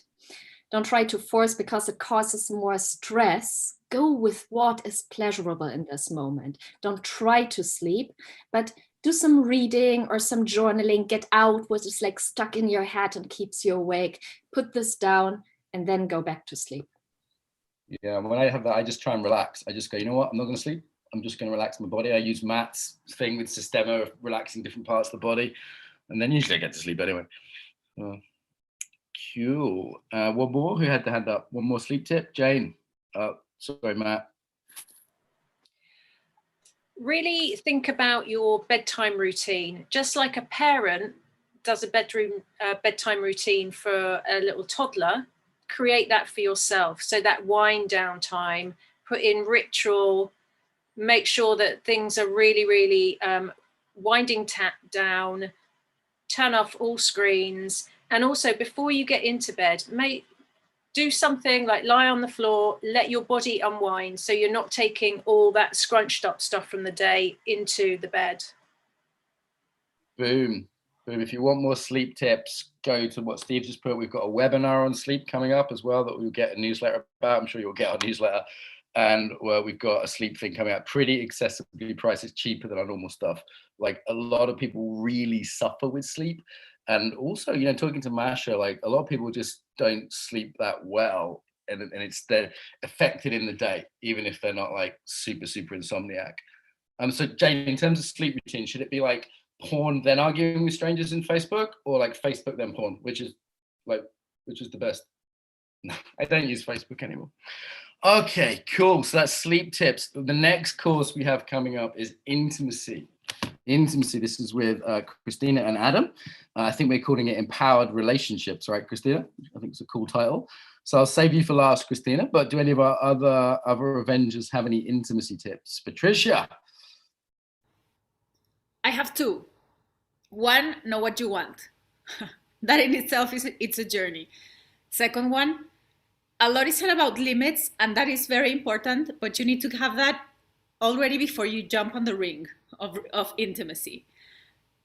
Don't try to force because it causes more stress. Go with what is pleasurable in this moment. Don't try to sleep, but do some reading or some journaling. Get out what is like stuck in your head and keeps you awake. Put this down and then go back to sleep. Yeah, when I have that, I just try and relax. I just go, you know what? I'm not going to sleep. I'm just going to relax my body. I use Matt's thing with Systema of relaxing different parts of the body. And then usually I get to sleep anyway. Cool. One more. Who had the hand up? One more sleep tip? Jane. Sorry, Matt. Really think about your bedtime routine. Just like a parent does a bedtime routine for a little toddler, create that for yourself. So that wind down time, put in ritual, make sure that things are really, really winding down, turn off all screens. And also before you get into bed, do something like lie on the floor, let your body unwind so you're not taking all that scrunched up stuff from the day into the bed. Boom. Boom. If you want more sleep tips, go to what Steve just put. We've got a webinar on sleep coming up as well that we'll get a newsletter about. I'm sure you'll get our newsletter. And we've got a sleep thing coming out, pretty accessibly priced. It's cheaper than our normal stuff. Like a lot of people really suffer with sleep. And also, you know, talking to Masha, like a lot of people just don't sleep that well. And they're affected in the day, even if they're not like super insomniac. So Jane, in terms of sleep routine, should it be like porn, then arguing with strangers in Facebook, or like Facebook, then porn, which is the best? No, I don't use Facebook anymore. Okay, cool. So that's sleep tips. The next course we have coming up is intimacy. This is with Christina and Adam. I think we're calling it Empowered Relationships, right, Christina? I think it's a cool title. So I'll save you for last, Christina. But do any of our other Avengers have any intimacy tips? Patricia. I have two. One, know what you want. That in itself it's a journey. Second one, a lot is about limits, and that is very important, but you need to have that already before you jump on the ring of intimacy.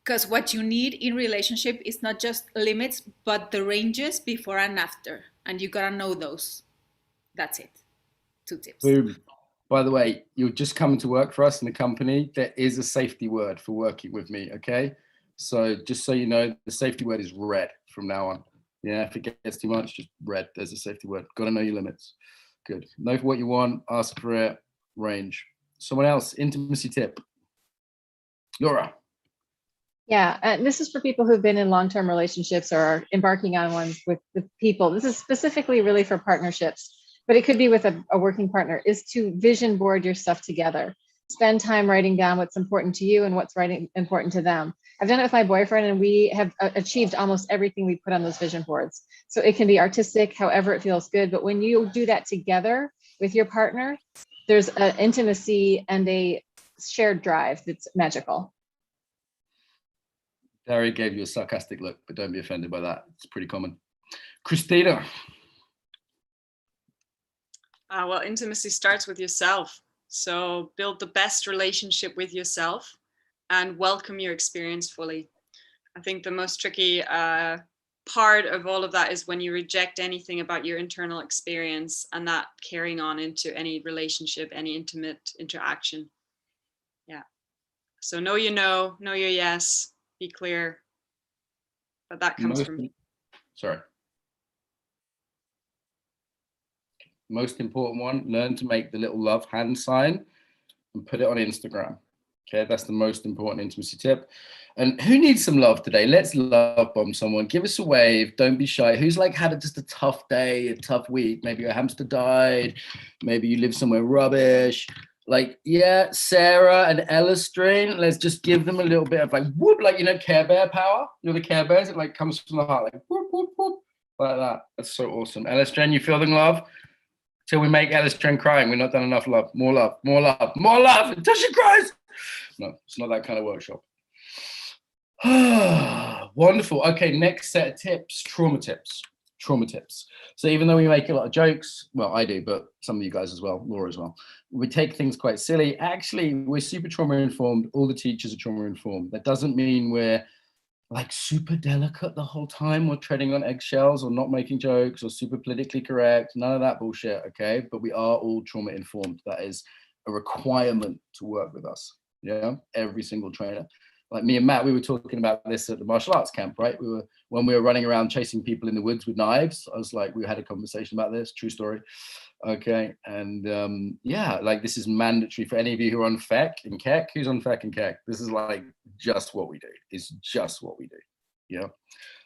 Because what you need in relationship is not just limits, but the ranges before and after. And you gotta know those. That's it. 2 tips. Boom. By the way, you're just coming to work for us in the company. There is a safety word for working with me, okay? So just so you know, the safety word is red from now on. Yeah, if it gets too much, just red. There's a safety word. Got to know your limits. Good. Know what you want. Ask for it. Range. Someone else. Intimacy tip. Laura. Yeah, and this is for people who've been in long-term relationships or are embarking on ones with people. This is specifically really for partnerships, but it could be with a working partner, is to vision board your stuff together. Spend time writing down what's important to you and what's important to them. I've done it with my boyfriend, and we have achieved almost everything we put on those vision boards. So it can be artistic, however it feels good. But when you do that together with your partner, there's an intimacy and a shared drive that's magical. Daria gave you a sarcastic look, but don't be offended by that. It's pretty common. Christina. Well, intimacy starts with yourself. So build the best relationship with yourself and welcome your experience fully. I think the most tricky part of all of that is when you reject anything about your internal experience and that carrying on into any relationship, any intimate interaction. Yeah. So know your no, know your yes, be clear. But that comes from me. Sorry. Most important one, learn to make the little love hand sign and put it on Instagram. Okay, that's the most important intimacy tip. And who needs some love today? Let's love bomb someone. Give us a wave. Don't be shy. Who's like had just a tough day, a tough week? Maybe your hamster died. Maybe you live somewhere rubbish. Like, yeah, Sarah and Ella Strain. Let's just give them a little bit of like whoop, like, you know, Care Bear power. You know the Care Bears? It like comes from the heart, like whoop, whoop, whoop, like that. That's so awesome. Ella Strain, you feeling love? Till we make Ella Strain crying. We've not done enough love. More love, more love, more love until she cries. No, it's not that kind of workshop. Wonderful. Okay, next set of tips, trauma tips. So even though we make a lot of jokes, well, I do, but some of you guys as well, Laura as well, we take things quite silly. Actually, we're super trauma informed. All the teachers are trauma informed. That doesn't mean we're like super delicate the whole time, or treading on eggshells, or not making jokes, or super politically correct. None of that bullshit, okay? But we are all trauma informed. That is a requirement to work with us. Yeah, every single trainer. Like me and Matt, we were talking about this at the martial arts camp, right? When we were running around chasing people in the woods with knives. I was like, we had a conversation about this, true story. Okay, and yeah, like this is mandatory for any of you who are on FEC and KEC. Who's on FEC and KEC? This is like just what we do. It's just what we do. Yeah.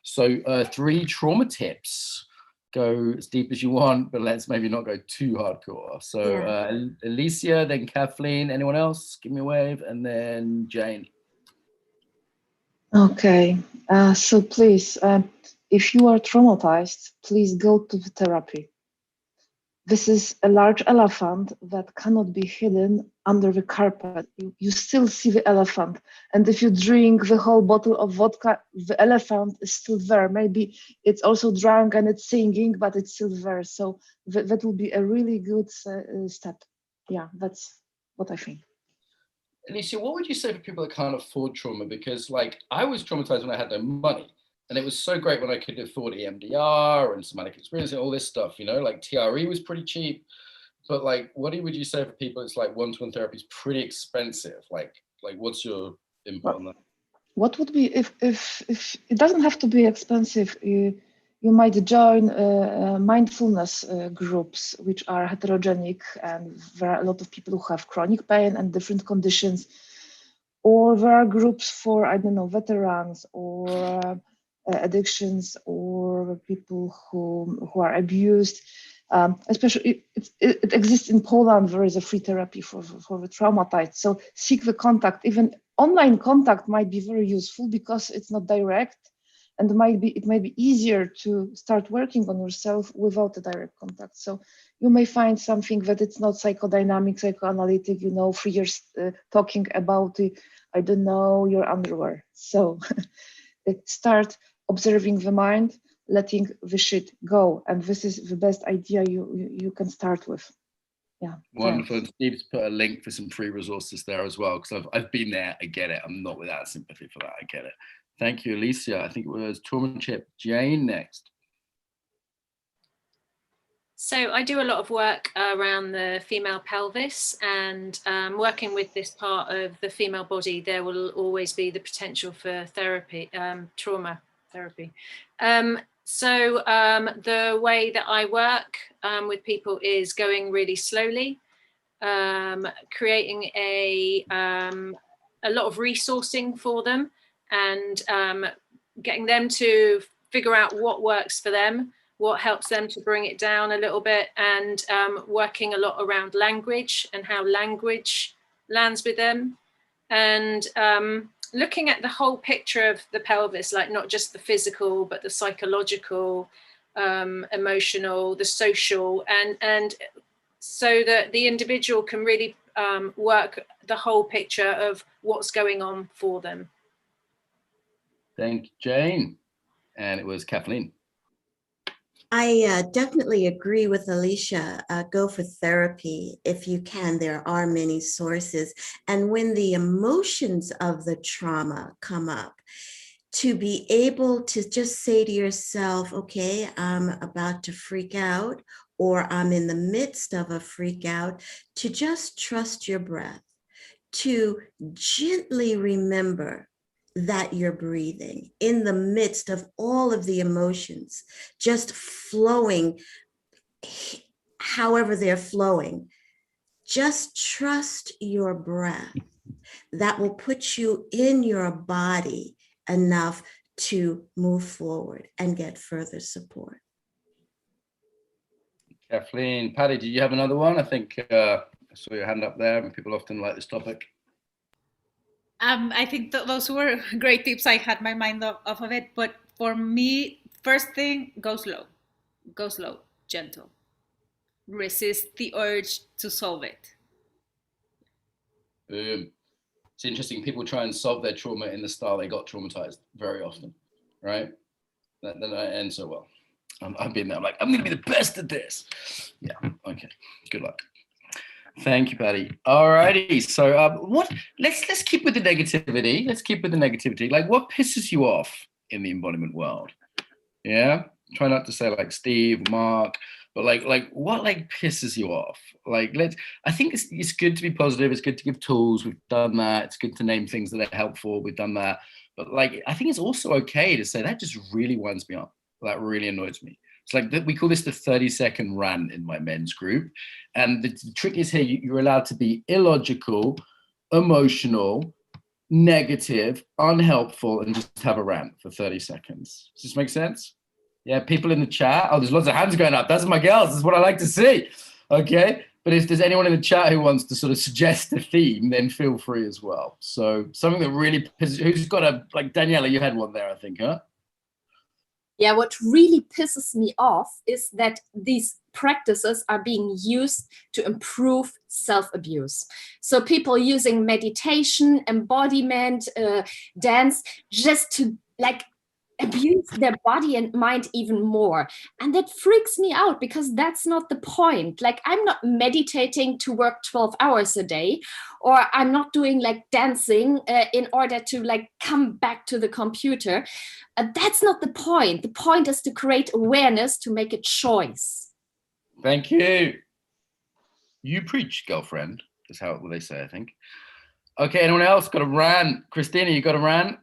So 3 trauma tips. Go as deep as you want, but let's maybe not go too hardcore. So Alicia, then Kathleen, anyone else? Give me a wave, and then Jane. Okay, so please, if you are traumatized, please go to the therapy. This is a large elephant that cannot be hidden under the carpet. You still see the elephant. And if you drink the whole bottle of vodka, the elephant is still there. Maybe it's also drunk and it's singing, but it's still there. So that will be a really good step. Yeah, that's what I think. Alicia, what would you say for people that can't afford trauma? Because like I was traumatized when I had no money. And it was so great when I could afford EMDR and somatic experience and all this stuff, you know, like TRE was pretty cheap. But like, what would you say for people? It's like one-to-one therapy is pretty expensive. Like what's your input on that? What would be if it doesn't have to be expensive? You might join mindfulness groups, which are heterogenic, and there are a lot of people who have chronic pain and different conditions. Or there are groups for, I don't know, veterans or addictions, or people who are abused. Especially it exists in Poland. There is a free therapy for the traumatized. So seek the contact. Even online contact might be very useful because it's not direct, and it might be easier to start working on yourself without a direct contact. So you may find something that it's not psychodynamic, psychoanalytic, 3 years talking about I don't know, your underwear. So start observing the mind, letting the shit go, and this is the best idea you can start with. Yeah. Wonderful. Steve's put a link for some free resources there as well, because I've been there. I get it. I'm not without sympathy for that. I get it. Thank you, Alicia. I think it was Trauma Chip. Jane next. So I do a lot of work around the female pelvis, and working with this part of the female body, there will always be the potential for therapy, trauma therapy. So the way that I work with people is going really slowly, creating a lot of resourcing for them, and getting them to figure out what works for them, what helps them to bring it down a little bit, and working a lot around language and how language lands with them, and looking at the whole picture of the pelvis, like not just the physical, but the psychological, emotional, the social, and so that the individual can really work the whole picture of what's going on for them. Thank you, Jane. And it was Kathleen. I definitely agree with Alicia. Go for therapy if you can. There are many sources. And when the emotions of the trauma come up, to be able to just say to yourself, okay, I'm about to freak out, or I'm in the midst of a freak out, to just trust your breath, to gently remember that you're breathing in the midst of all of the emotions, just flowing however they're flowing. Just trust your breath. That will put you in your body enough to move forward and get further support. Kathleen. Patty, do you have another one? I think I saw your hand up there, and people often like this topic. I think those were great tips. I had my mind off of it, but for me, first thing, go slow, gentle. Resist the urge to solve it. It's interesting. People try and solve their trauma in the style they got traumatized very often, right? That ends so well. I've been there. I'm like, I'm going to be the best at this. Yeah. Okay. Good luck. Thank you, Patty. All righty. So let's keep with the negativity. Like, what pisses you off in the embodiment world? Yeah. Try not to say like Steve, Mark, but like what like pisses you off? Like, I think it's good to be positive. It's good to give tools. We've done that. It's good to name things that are helpful. We've done that. But like, I think it's also okay to say that just really winds me up. That really annoys me. It's like we call this the 30-second rant in my men's group. And the trick is here, you're allowed to be illogical, emotional, negative, unhelpful, and just have a rant for 30 seconds. Does this make sense? Yeah, people in the chat. Oh, there's lots of hands going up. That's my girls. This is what I like to see. Okay. But if there's anyone in the chat who wants to sort of suggest a theme, then feel free as well. So something that really pisses, who's got like Daniela, you had one there, I think, huh? Yeah, what really pisses me off is that these practices are being used to improve self-abuse. So people using meditation, embodiment, dance, just to like abuse their body and mind even more. And that freaks me out because that's not the point. Like, I'm not meditating to work 12 hours a day, or I'm not doing like dancing in order to like come back to the computer. That's not the point. The point is to create awareness, to make a choice. Thank you. You preach, girlfriend. Is how they say, I think. Okay, anyone else got a rant? Christina, you got a rant?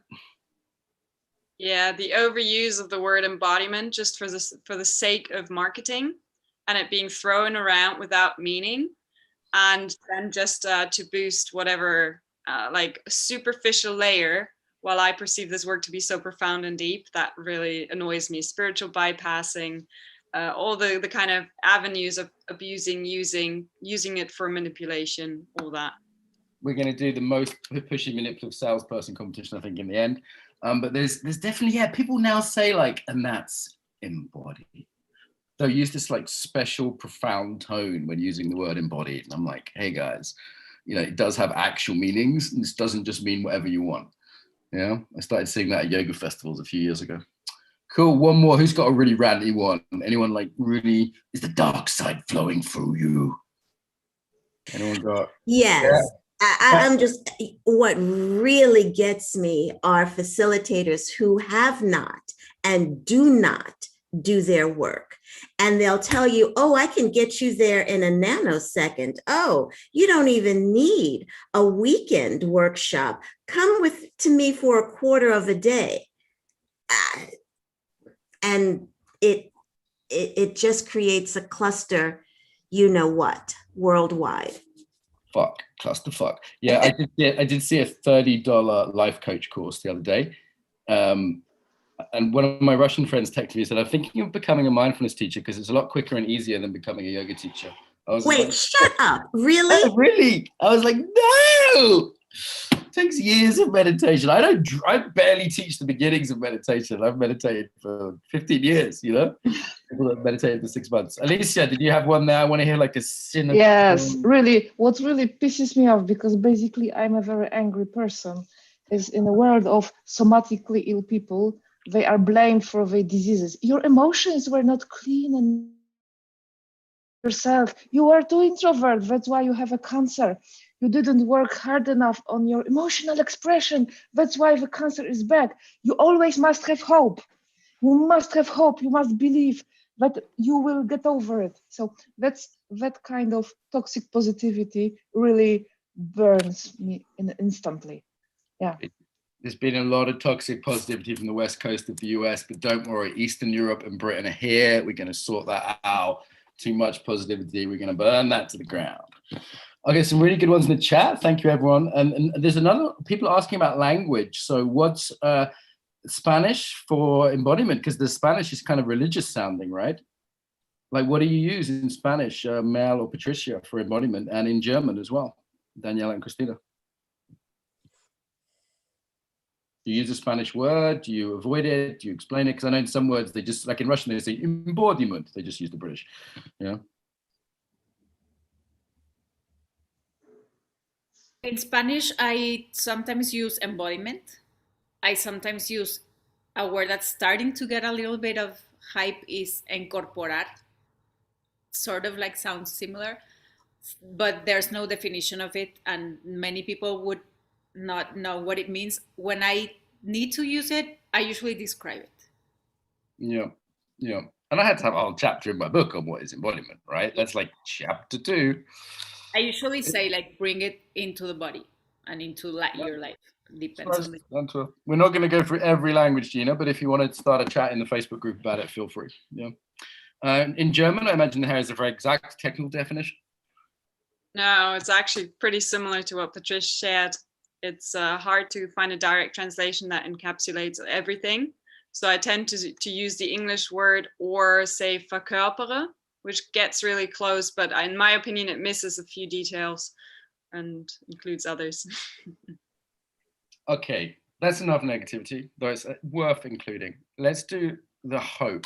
Yeah, the overuse of the word embodiment just for the sake of marketing and it being thrown around without meaning, and then just to boost whatever like superficial layer, while I perceive this work to be so profound and deep, that really annoys me. Spiritual bypassing, all the kind of avenues of abusing, using it for manipulation, all that. We're going to do the most pushy manipulative salesperson competition, I think, in the end. But there's definitely, yeah, people now say like, and that's embodied. They'll use this like special profound tone when using the word embodied. And I'm like, hey guys, you know, it does have actual meanings. And this doesn't just mean whatever you want. Yeah, I started seeing that at yoga festivals a few years ago. Cool, one more. Who's got a really ranty one? Anyone like really, is the dark side flowing through you? Anyone got? Yes. Yeah. I'm just, what really gets me are facilitators who have not and do not do their work. And they'll tell you, oh, I can get you there in a nanosecond. Oh, you don't even need a weekend workshop. Come to me for a quarter of a day. And it just creates a cluster, you know what, worldwide. Fuck, clusterfuck. Yeah, I did see a $30 life coach course the other day. And one of my Russian friends texted me and said, I'm thinking of becoming a mindfulness teacher because it's a lot quicker and easier than becoming a yoga teacher. I was Wait, like, shut up. Really? Really? I was like, no! It takes years of meditation. I barely teach the beginnings of meditation. I've meditated for 15 years, you know? People have meditated for 6 months. Alicia, did you have one there? I want to hear like a cynical... Yes, really. What really pisses me off, because basically I'm a very angry person, is in a world of somatically ill people, they are blamed for their diseases. Your emotions were not clean and yourself. You were too introvert. That's why you have a cancer. You didn't work hard enough on your emotional expression. That's why the cancer is back. You always must have hope. You must have hope. You must believe that you will get over it. So that kind of toxic positivity really burns me instantly. Yeah. There's been a lot of toxic positivity from the west coast of the US, but don't worry, Eastern Europe and Britain are here. We're going to sort that out. Too much positivity, we're going to burn that to the ground. Okay, some really good ones in the chat. Thank you, everyone. And there's another, people asking about language. So what's Spanish for embodiment? Because the Spanish is kind of religious sounding, right? Like, what do you use in Spanish, Mel or Patricia, for embodiment, and in German as well, Daniela and Christina? Do you use a Spanish word? Do you avoid it? Do you explain it? Because I know in some words, they just, like in Russian, they say embodiment. They just use the British, yeah. In Spanish, I sometimes use embodiment. I sometimes use a word that's starting to get a little bit of hype is incorporar. Sort of like sounds similar, but there's no definition of it. And many people would not know what it means. When I need to use it, I usually describe it. Yeah, yeah. And I had to have a whole chapter in my book on what is embodiment, right? That's like chapter 2. I usually say like bring it into the body and into your life. Depends on it. We're not going to go through every language, Gina, but if you want to start a chat in the Facebook group about it, feel free. Yeah. In German, I imagine there is a very exact technical definition. No, it's actually pretty similar to what Patricia shared. It's hard to find a direct translation that encapsulates everything. So I tend to use the English word or say verkörpere, which gets really close, but in my opinion, it misses a few details and includes others. Okay, that's enough negativity, though it's worth including. Let's do the hope.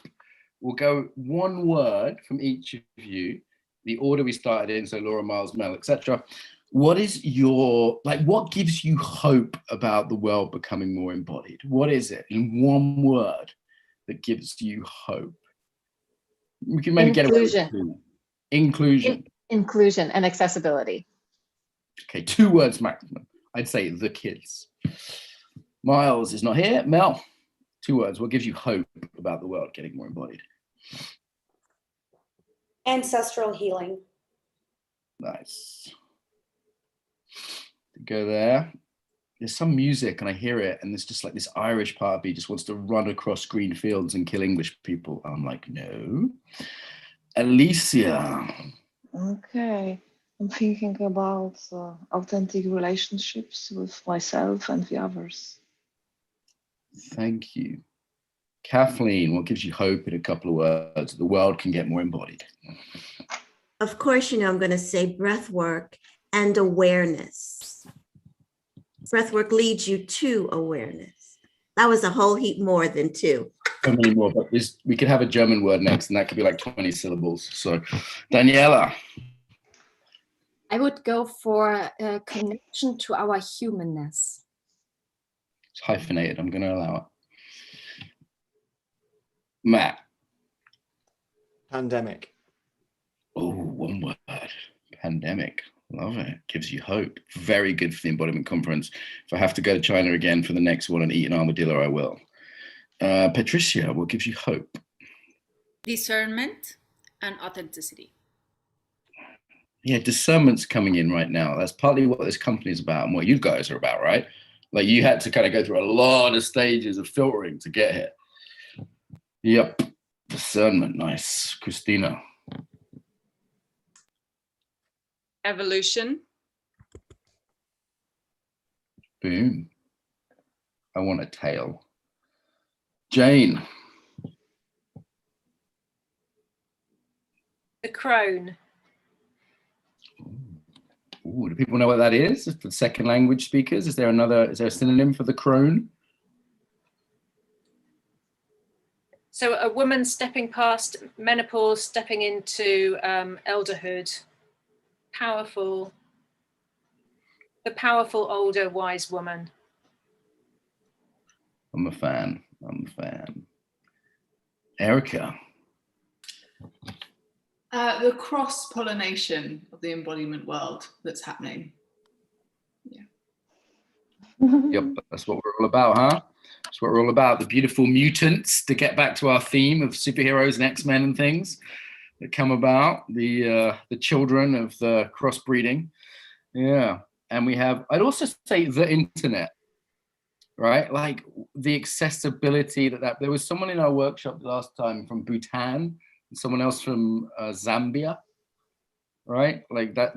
We'll go one word from each of you, the order we started in, so Laura, Miles, Mel, etc. What is your, like, what gives you hope about the world becoming more embodied? What is it in one word that gives you hope? We can maybe Inclusion. get away with inclusion. Inclusion and accessibility. Okay, 2 words maximum. I'd say the kids. Miles is not here. Mel, 2 words. What gives you hope about the world getting more embodied? Ancestral healing. Nice. Go there. There's some music and I hear it, and there's just like this Irish part of me just wants to run across green fields and kill English people. I'm like, no. Alicia. Okay. I'm thinking about authentic relationships with myself and the others. Thank you. Kathleen, what gives you hope in a couple of words? The world can get more embodied. Of course, you know, I'm going to say breath work and awareness. Breath work leads you to awareness. That was a whole heap more than two. So many more, but we could have a German word next, and that could be like 20 syllables. So, Daniela. I would go for a connection to our humanness. It's hyphenated. I'm going to allow it. Matt. Pandemic. Oh, one word. Pandemic. Love it. Gives you hope. Very good for the Embodiment Conference. If I have to go to China again for the next one and eat an armadillo, I will. Patricia, what gives you hope? Discernment and authenticity. Yeah, discernment's coming in right now. That's partly what this company is about and what you guys are about, right? Like you had to kind of go through a lot of stages of filtering to get here. Yep. Discernment. Nice. Christina. Evolution. Boom. I want a tail. Jane. The crone. Ooh, do people know what that is? For the second language speakers, is there a synonym for the crone? So a woman stepping past menopause, stepping into elderhood. Powerful. The powerful, older, wise woman. I'm a fan. Erika. The cross-pollination of the embodiment world that's happening. Yeah. Yep, that's what we're all about, huh? That's what we're all about. The beautiful mutants, to get back to our theme of superheroes and X-Men and things that come about, the children of the crossbreeding. Yeah. And we have, I'd also say the internet, right? Like the accessibility that there was someone in our workshop last time from Bhutan, and someone else from Zambia, right? Like that,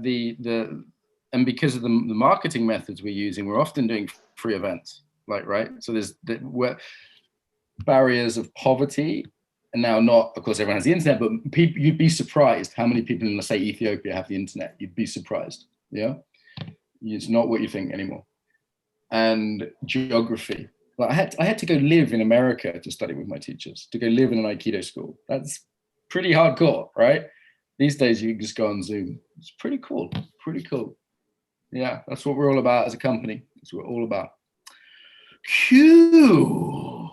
and because of the marketing methods we're using, we're often doing free events, like, right? So there's barriers of poverty, and now not, of course, everyone has the internet, but you'd be surprised how many people in, let's say, Ethiopia have the internet. You'd be surprised, yeah? It's not what you think anymore. And geography. Like I had to go live in America to study with my teachers, to go live in an Aikido school. That's pretty hardcore, right? These days you can just go on Zoom. It's pretty cool, pretty cool. Yeah, that's what we're all about as a company. That's what we're all about. Cool.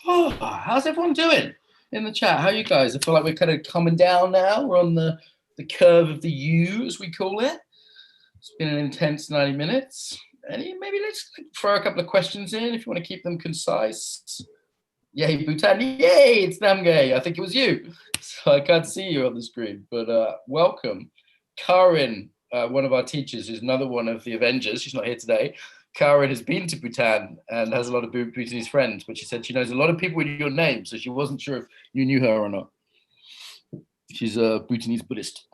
Oh, how's everyone doing in the chat? How are you guys? I feel like we're kind of coming down now. We're on the curve of the U, as we call it. It's been an intense 90 minutes. Maybe let's throw a couple of questions in if you want to keep them concise. Yay, Bhutan. Yay, it's Namgay. I think it was you. So I can't see you on the screen, but welcome. Karin, one of our teachers, is another one of the Avengers. She's not here today. Karin has been to Bhutan and has a lot of Bhutanese friends, but she said she knows a lot of people with your name, so she wasn't sure if you knew her or not. She's a Bhutanese Buddhist.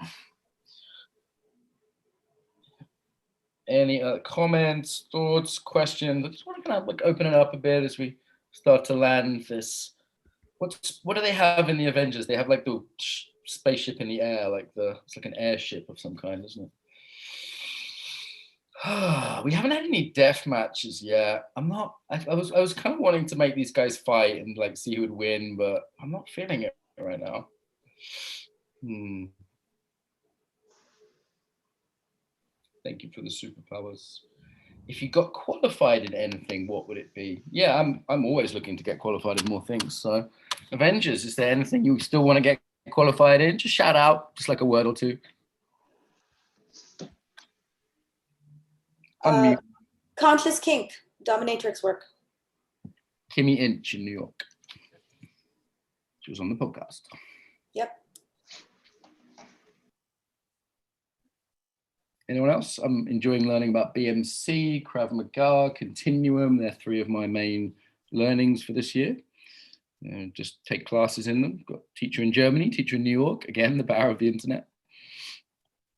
Any comments, thoughts, questions? I just want to kind of like open it up a bit as we start to land this. What do they have in the Avengers? They have like the spaceship in the air, it's like an airship of some kind, isn't it? We haven't had any death matches yet. I was kind of wanting to make these guys fight and like see who would win, but I'm not feeling it right now. Thank you for the superpowers. If you got qualified in anything, what would it be? Yeah, I'm always looking to get qualified in more things. So, Avengers, is there anything you still want to get qualified in? Just shout out, just like a word or two. Conscious kink, dominatrix work. Kimmy Inch in New York. She was on the podcast. Yep. Anyone else? I'm enjoying learning about BMC, Krav Maga, Continuum. They're three of my main learnings for this year. Just take classes in them. Got teacher in Germany, teacher in New York. Again, the power of the internet.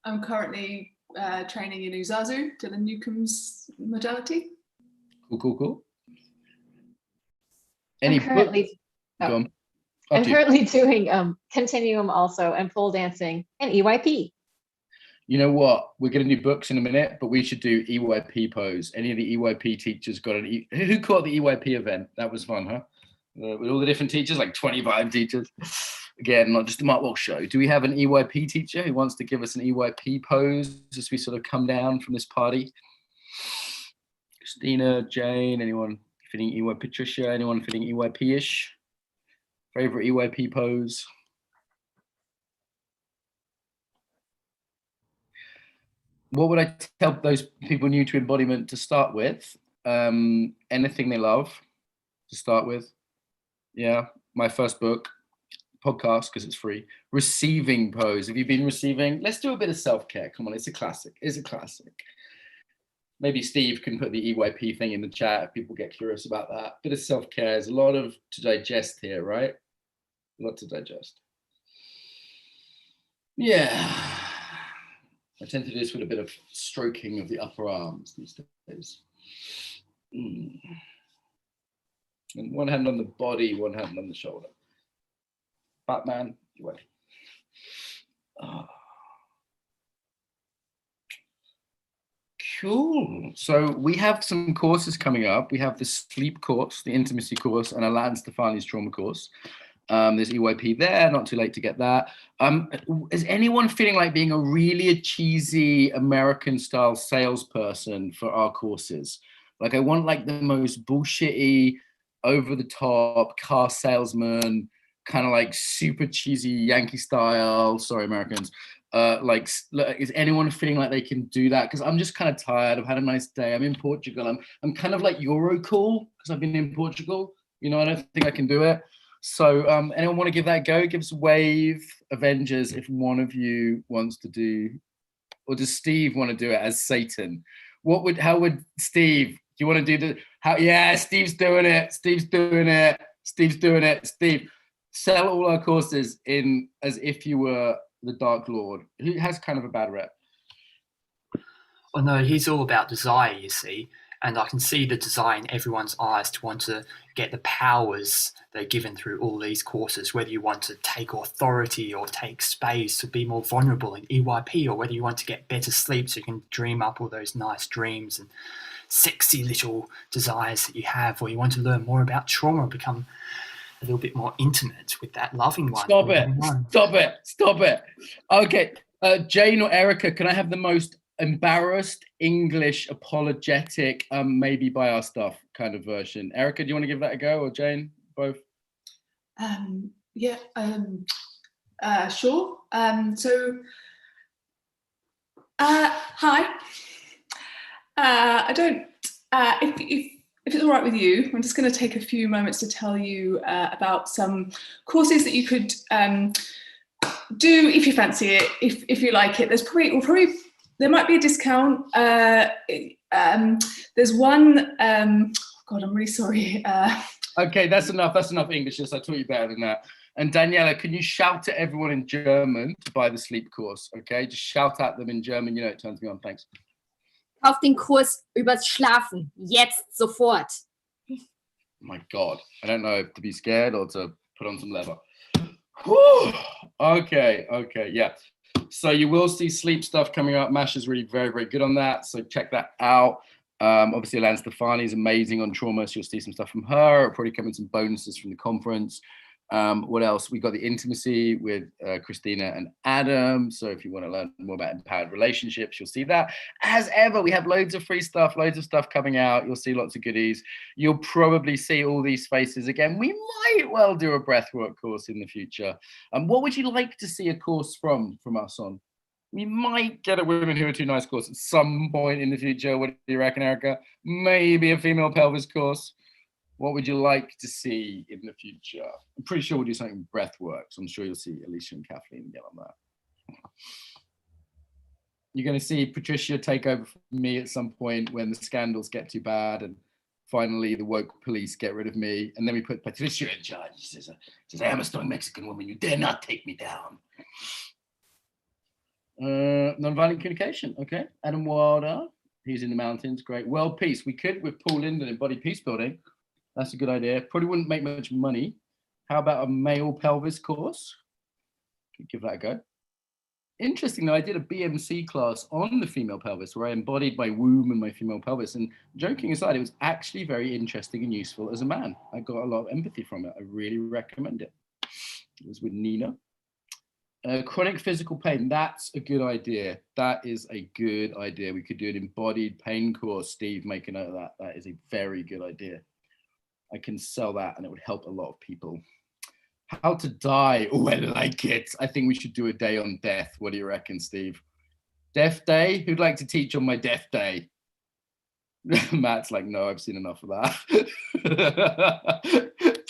I'm currently training in Uzazu, Dylan Newcomb's modality. Cool. I'm currently doing Continuum also, and pole dancing and EYP. You know what? We're going to do books in a minute, but we should do EYP pose. Any of the EYP teachers got an who caught the EYP event? That was fun, huh? With all the different teachers, like 25 teachers. Again, not just the Mark Walsh show. Do we have an EYP teacher who wants to give us an EYP pose as we sort of come down from this party? Christina, Jane, anyone feeling EYP? Patricia, anyone feeling EYP-ish? Favorite EYP pose? What would I tell those people new to embodiment to start with? Anything they love to start with. Yeah, my first book, podcast, because it's free. Receiving pose. Have you been receiving? Let's do a bit of self-care. Come on, it's a classic. It's a classic. Maybe Steve can put the EYP thing in the chat if people get curious about that. Bit of self-care. There's a lot of to digest here, right? A lot to digest. Yeah. I tend to do this with a bit of stroking of the upper arms these days. And one hand on the body, one hand on the shoulder. Batman, you ready? Cool. So we have some courses coming up. We have the sleep course, the intimacy course, and Alain Stefani's trauma course. There's EYP there, not too late to get that. Is anyone feeling like being a really cheesy American style salesperson for our courses? Like I want like the most bullshitty, over the top car salesman, kind of like super cheesy Yankee style, sorry Americans. Like, is anyone feeling like they can do that? Because I'm just kind of tired. I've had a nice day. I'm in Portugal. I'm kind of like Euro cool because I've been in Portugal. You know, I don't think I can do it. So anyone want to give that a go? Give us a wave, Avengers, if one of you wants to do, or does Steve want to do it as Satan? How would Steve, do you want to do yeah, Steve's doing it. Steve, sell all our courses in as if you were the Dark Lord, who has kind of a bad rep. Well, no, he's all about desire, you see. And I can see the desire in everyone's eyes to want to get the powers they're given through all these courses, whether you want to take authority or take space to be more vulnerable in EYP, or whether you want to get better sleep so you can dream up all those nice dreams and sexy little desires that you have, or you want to learn more about trauma and become a little bit more intimate with that loving one. Stop it. Okay, Jane or Erika, can I have the most embarrassed English apologetic maybe buy our stuff kind of version? Erika, do you want to give that a go, or Jane? Both? Sure. Hi. I don't, if it's all right with you, I'm just going to take a few moments to tell you about some courses that you could do if you fancy it, if you like it. There might be a discount. There's one, God, I'm really sorry. Okay, that's enough English. Yes, I taught you better than that. And Daniela, can you shout to everyone in German to buy the sleep course? Okay, just shout at them in German. You know, it turns me on. Thanks. Kauf den Kurs übers Schlafen. Jetzt, sofort. My God, I don't know if to be scared or to put on some leather. Whew. Okay, yeah. So you will see sleep stuff coming up. Masha's really very, very good on that. So check that out. Obviously, Alain Stefani is amazing on trauma. So you'll see some stuff from her. It'll probably come in some bonuses from the conference. What else? We got the intimacy with Christina and Adam. So if you want to learn more about empowered relationships, you'll see that. As ever, we have loads of free stuff, loads of stuff coming out. You'll see lots of goodies. You'll probably see all these faces again. We might well do a breathwork course in the future. What would you like to see a course from us on? We might get a Women Who Are Too Nice course at some point in the future. What do you reckon, Erika? Maybe a female pelvis course. What would you like to see in the future? I'm pretty sure we'll do something with breath work, so I'm sure you'll see Alicia and Kathleen get on that. You're going to see Patricia take over from me at some point when the scandals get too bad, and finally the woke police get rid of me, and then we put Patricia in charge. She says, I am a strong Mexican woman. You dare not take me down. Nonviolent communication. Okay. Adam Wilder. He's in the mountains. Great. World peace. We could with Paul Linden embodied peace building. That's a good idea. Probably wouldn't make much money. How about a male pelvis course? Could give that a go. Interesting though, I did a BMC class on the female pelvis where I embodied my womb and my female pelvis. And joking aside, it was actually very interesting and useful as a man. I got a lot of empathy from it. I really recommend it. It was with Nina. Chronic physical pain, that's a good idea. That is a good idea. We could do an embodied pain course. Steve, make a note of that. That is a very good idea. I can sell that and it would help a lot of people. How to die. Oh, I like it. I think we should do a day on death. What do you reckon, Steve? Death day? Who'd like to teach on my death day? Matt's like, no, I've seen enough of that.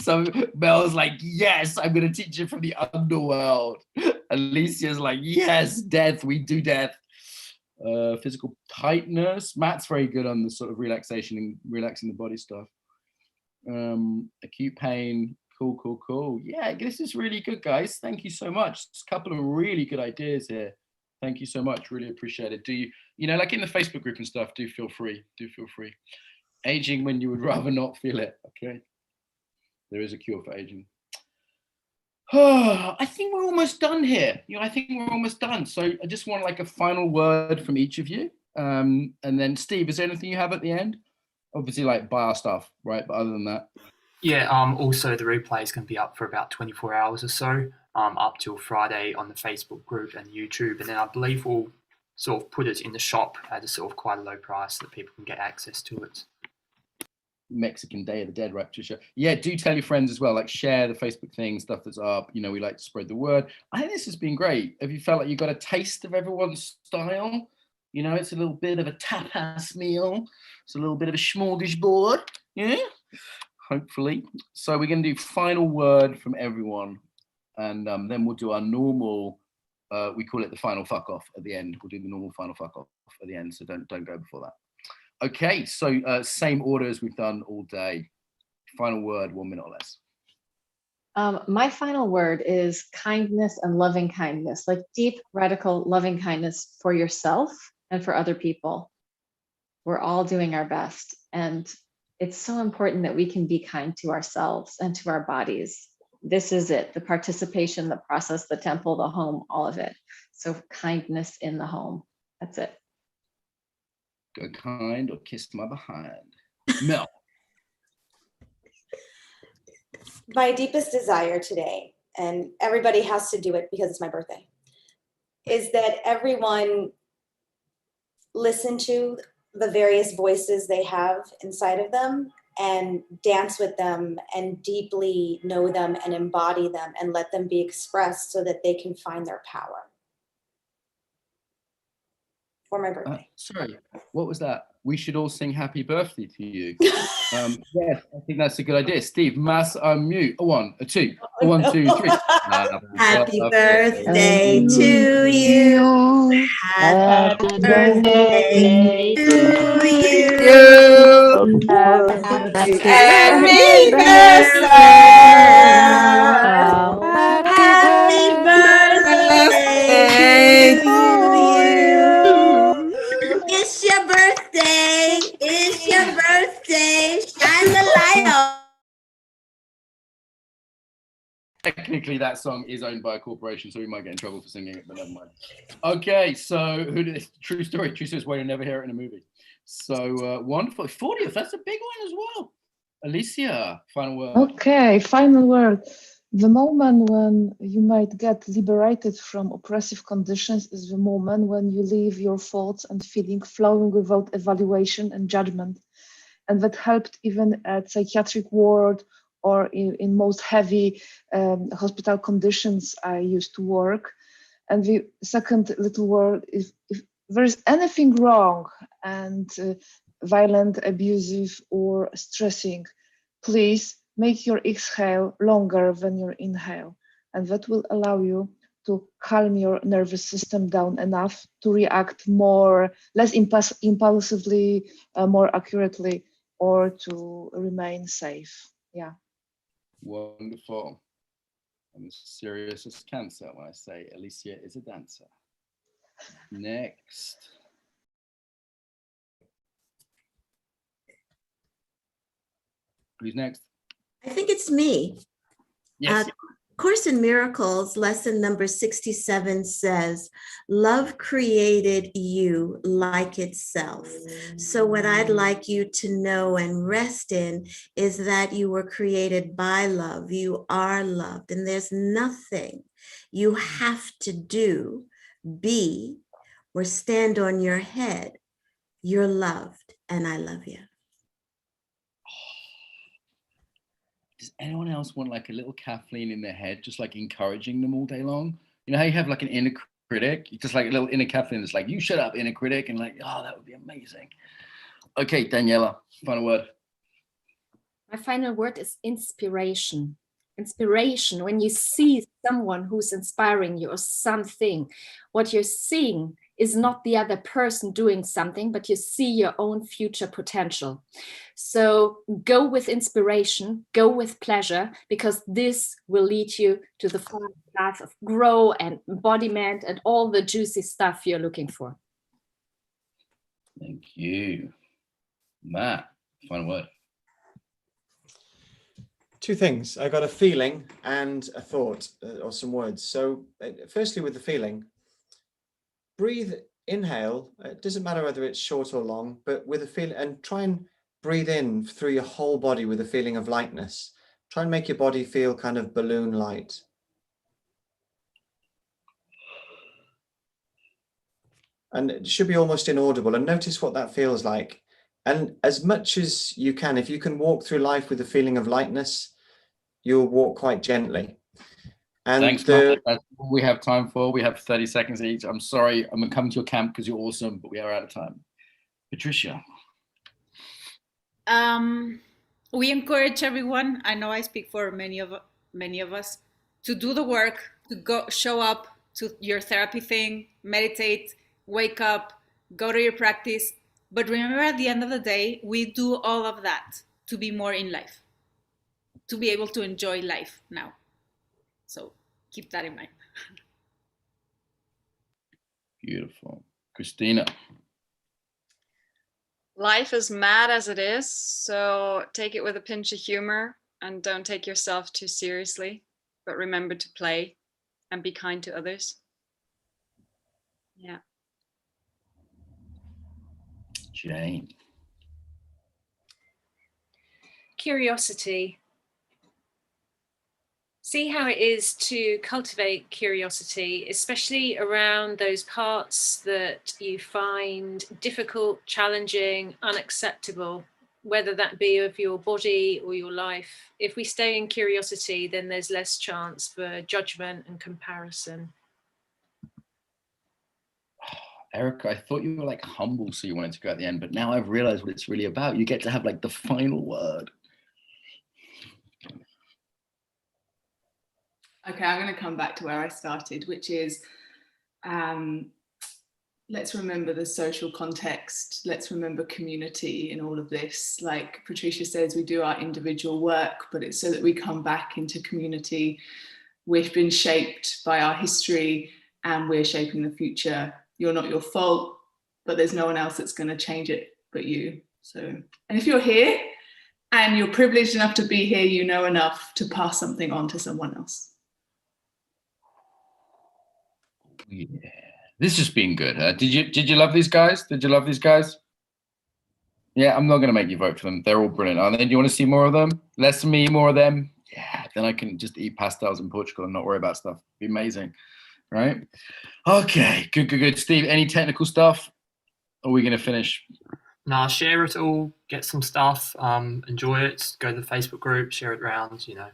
So Mel's like, yes, I'm going to teach you from the underworld. Alicia's like, yes, death, we do death. Physical tightness. Matt's very good on the sort of relaxation and relaxing the body stuff. Acute pain. Cool. Yeah, this is really good, guys. Thank you so much. It's a couple of really good ideas here. Thank you so much. Really appreciate it. Do you know, like in the Facebook group and stuff, do feel free. Aging when you would rather not feel it. Okay. There is a cure for aging. Oh, I think we're almost done here. I think we're almost done. So I just want like a final word from each of you. And then Steve, is there anything you have at the end? Obviously like buy our stuff, right? But other than that. Yeah, also the replay is going to be up for about 24 hours or so, up till Friday on the Facebook group and YouTube. And then I believe we'll sort of put it in the shop at a sort of quite a low price so that people can get access to it. Mexican Day of the Dead, right, Patricia? Yeah, do tell your friends as well, like share the Facebook thing, stuff that's up. We like to spread the word. I think this has been great. Have you felt like you got a taste of everyone's style? It's a little bit of a tapas meal. It's a little bit of a smorgasbord. Yeah. Hopefully. So we're going to do final word from everyone, and then we'll do our normal, we call it the final fuck off at the end. We'll do the normal final fuck off at the end, so don't go before that. Okay, so same order as we've done all day. Final word, 1 minute or less. My final word is kindness and loving kindness, like deep, radical loving kindness for yourself and for other people. We're all doing our best, and it's so important that we can be kind to ourselves and to our bodies. This is it, the participation, the process, the temple, the home, all of it. So kindness in the home. That's it. Go kind or kiss my behind. Mel. My deepest desire today, and everybody has to do it because it's my birthday, is that everyone listen to the various voices they have inside of them and dance with them and deeply know them and embody them and let them be expressed so that they can find their power. For my birthday. Sorry, what was that? We should all sing happy birthday to you. Yes, I think that's a good idea. Steve, mass unmute. A 1, a 2, a 1, 2, 3. Happy birthday to you. Happy birthday to you. Happy birthday. Happy birthday to you. It's your birthday. It's your birthday. Shine the light on. Technically, that song is owned by a corporation, so we might get in trouble for singing it, but never mind. Okay, so true story. True story is why you never hear it in a movie. So wonderful. 40th, that's a big one as well. Alicia, final word. Okay, final word. The moment when you might get liberated from oppressive conditions is the moment when you leave your thoughts and feelings flowing without evaluation and judgment. And that helped even at psychiatric ward or in most heavy hospital conditions I used to work. And the second little word is if there is anything wrong and violent, abusive, or stressing, please make your exhale longer than your inhale. And that will allow you to calm your nervous system down enough to react less impulsively, more accurately, or to remain safe. Yeah. Wonderful. I'm as serious as cancer when I say Alicia is a dancer. Next. Who's next? I think it's me. Yes. Course in Miracles, lesson number 67 says, love created you like itself. So what I'd like you to know and rest in is that you were created by love. You are loved, and there's nothing you have to do, be, or stand on your head. You're loved, and I love you. Does anyone else want like a little Kathleen in their head, just like encouraging them all day long? You know how you have like an inner critic, just like a little inner Kathleen that's like, you shut up, inner critic, and like, oh, that would be amazing. Okay, Daniela, final word. My final word is inspiration. Inspiration, when you see someone who's inspiring you or something, what you're seeing is not the other person doing something, but you see your own future potential. So go with inspiration, go with pleasure, because this will lead you to the path of grow and embodiment and all the juicy stuff you're looking for. Thank you. Matt, final word. Two things. I got a feeling and a thought, or some words. So firstly, with the feeling, breathe, inhale. It doesn't matter whether it's short or long, but with a feeling, and try and breathe in through your whole body with a feeling of lightness. Try and make your body feel kind of balloon light. And it should be almost inaudible, and notice what that feels like. And as much as you can, if you can walk through life with a feeling of lightness, you'll walk quite gently. And thanks, Matt. That's all we have time for. We have 30 seconds each. I'm sorry, I'm gonna come to your camp because you're awesome, but we are out of time. Patricia. We encourage everyone, I know I speak for many of us, to do the work, to go show up to your therapy thing, meditate, wake up, go to your practice. But remember, at the end of the day, we do all of that to be more in life, to be able to enjoy life now. So keep that in mind. Beautiful. Christina. Life is mad as it is, so take it with a pinch of humor and don't take yourself too seriously, but remember to play and be kind to others. Yeah. Jane. Curiosity. See how it is to cultivate curiosity, especially around those parts that you find difficult, challenging, unacceptable, whether that be of your body or your life. If we stay in curiosity, then there's less chance for judgment and comparison. Erika, I thought you were like humble, so you wanted to go at the end, but now I've realized what it's really about. You get to have like the final word. Okay, I'm going to come back to where I started, which is let's remember the social context. Let's remember community in all of this. Like Patricia says, we do our individual work, but it's so that we come back into community. We've been shaped by our history and we're shaping the future. You're not your fault, but there's no one else that's going to change it but you. So, and if you're here and you're privileged enough to be here, you know enough to pass something on to someone else. Yeah, this has been good. Did you love these guys? Did you love these guys? Yeah, I'm not going to make you vote for them. They're all brilliant, aren't they? Do you want to see more of them? Less of me, more of them? Yeah, then I can just eat pastels in Portugal and not worry about stuff. It'd be amazing, right? Okay, good. Steve, any technical stuff? Or are we going to finish? Nah, share it all, get some stuff, enjoy it, go to the Facebook group, share it around, you know.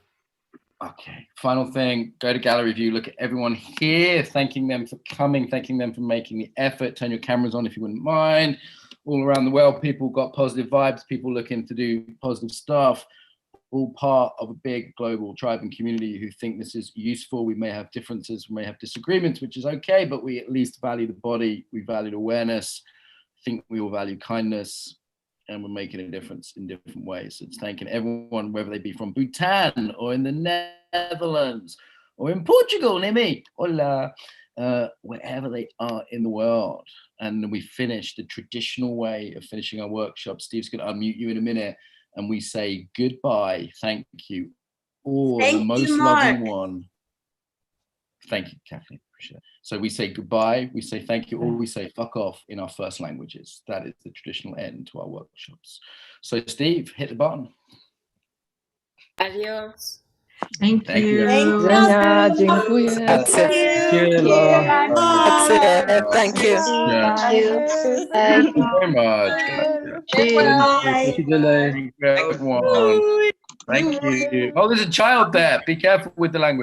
Okay, final thing, go to gallery view, look at everyone here, thanking them for coming, thanking them for making the effort. Turn your cameras on if you wouldn't mind. All around the world, people got positive vibes, people looking to do positive stuff. all part of a big global tribe and community who think this is useful. We may have differences, we may have disagreements, which is okay, but we at least value the body, we value awareness, think we all value kindness, and we're making a difference in different ways. So it's thanking everyone, whether they be from Bhutan or in the Netherlands or in Portugal, near me, hola, wherever they are in the world. And we finish the traditional way of finishing our workshop. Steve's going to unmute you in a minute. And we say goodbye, thank you, or the most loving one. Thank you, Kathleen. Appreciate it. So we say goodbye, we say thank you, or we say fuck off in our first languages. That is the traditional end to our workshops. So Steve, hit the button. Adios. Thank you. Żenia, dziękuję. That's it. Thank you. Thank you very much. Thank you, Delay. Thank you. Oh, there's a child there. Be careful with the language.